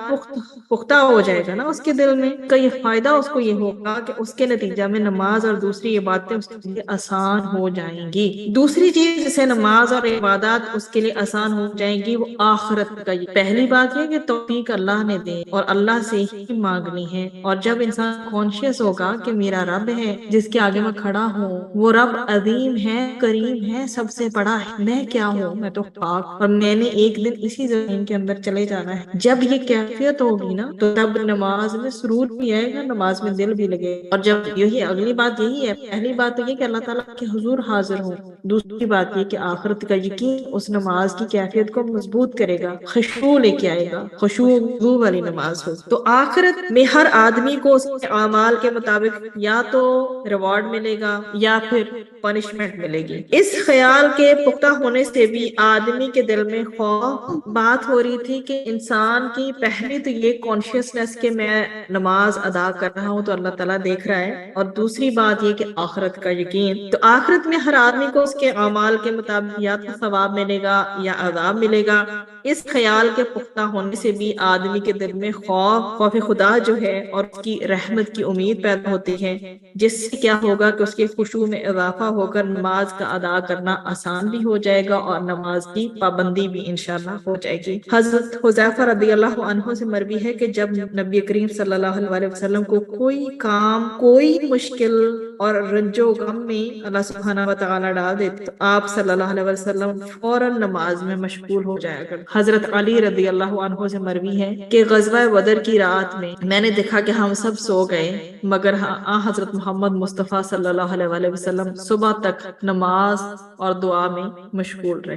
پختہ ہو جائے گا نا اس کے دل میں، کا یہ فائدہ اس کو یہ ہوگا کہ اس کے نتیجہ میں نماز اور دوسری عبادتیں اس کے لیے آسان ہو جائیں گی. دوسری چیز جسے نماز اور عبادات اس کے لیے آسان ہو جائیں گی وہ آخرت کا. پہلی بات یہ کہ توفیق اللہ نے دے اور اللہ سے ہی مانگنی ہے. اور جب انسان کانشیس ہوگا کہ میرا رب ہے جس کے آگے میں کھڑا ہوں، وہ رب عظیم ہے، کریم ہے، سب سے بڑا ہے، میں کیا ہوں، میں تو خاک، اور میں نے ایک دن اسی زمین کے اندر چلے جانا ہے. جب یہ کیفیت ہوگی نا تو تب نماز میں سرور بھی آئے گا، نماز میں دل بھی لگے گا. اور جب یہی اگلی بات یہی ہے، پہلی بات تو یہ کہ اللہ تعالیٰ کے حضور حاضر ہو، دوسری بات یہ کہ آخرت کا یقین اس نماز کی کیفیت کو مضبوط کرے گا، خشوع لے کے آئے گا، خشوع والی نماز ہو. تو آخرت میں ہر آدمی کو اس کے اعمال کے مطابق یا تو ریوارڈ ملے گا یا پھر پنشمنٹ ملے گی. اس خیال کے پختہ ہونے سے بھی آدمی کے دل میں خوف. بات ہو رہی تھی کہ انسان کی پہلی تو یہ کانشیسنس کہ میں نماز ادا کر رہا ہوں تو اللہ تعالیٰ دیکھ رہا ہے، اور دوسری بات یہ کہ آخرت کا یقین. تو آخرت میں ہر آدمی کو اس کے اعمال کے مطابق یا تو ثواب ملے گا یا عذاب ملے گا. اس خیال کے پختہ ہونے سے بھی آدمی کے دل میں خوف خدا جو ہے اور اس کی رحمت کی امید پیدا ہوتی ہے، جس سے کیا ہوگا کہ اس کے خشوع میں اضافہ ہو کر نماز کا ادا کرنا آسان بھی ہو جائے گا اور نماز کی پابندی بھی انشاءاللہ ہو جائے گی. حضرت حذیفہ رضی اللہ عنہ سے مروی ہے کہ جب نبی کریم صلی اللہ علیہ وسلم کو کوئی کام، کوئی مشکل اور رنج و غم میں اللہ سبحانہ و تعالیٰ ڈال دیتے تو آپ صلی اللہ علیہ وسلم فوراً نماز میں مشغول ہو جایا کرتے. حضرت علی رضی اللہ عنہ سے مروی ہے کہ غزوہ بدر کی رات میں نے دیکھا کہ ہم سب سو گئے مگر حضرت محمد مصطفیٰ صلی اللہ علیہ وسلم صبح تک نماز اور دعا میں مشغول رہے.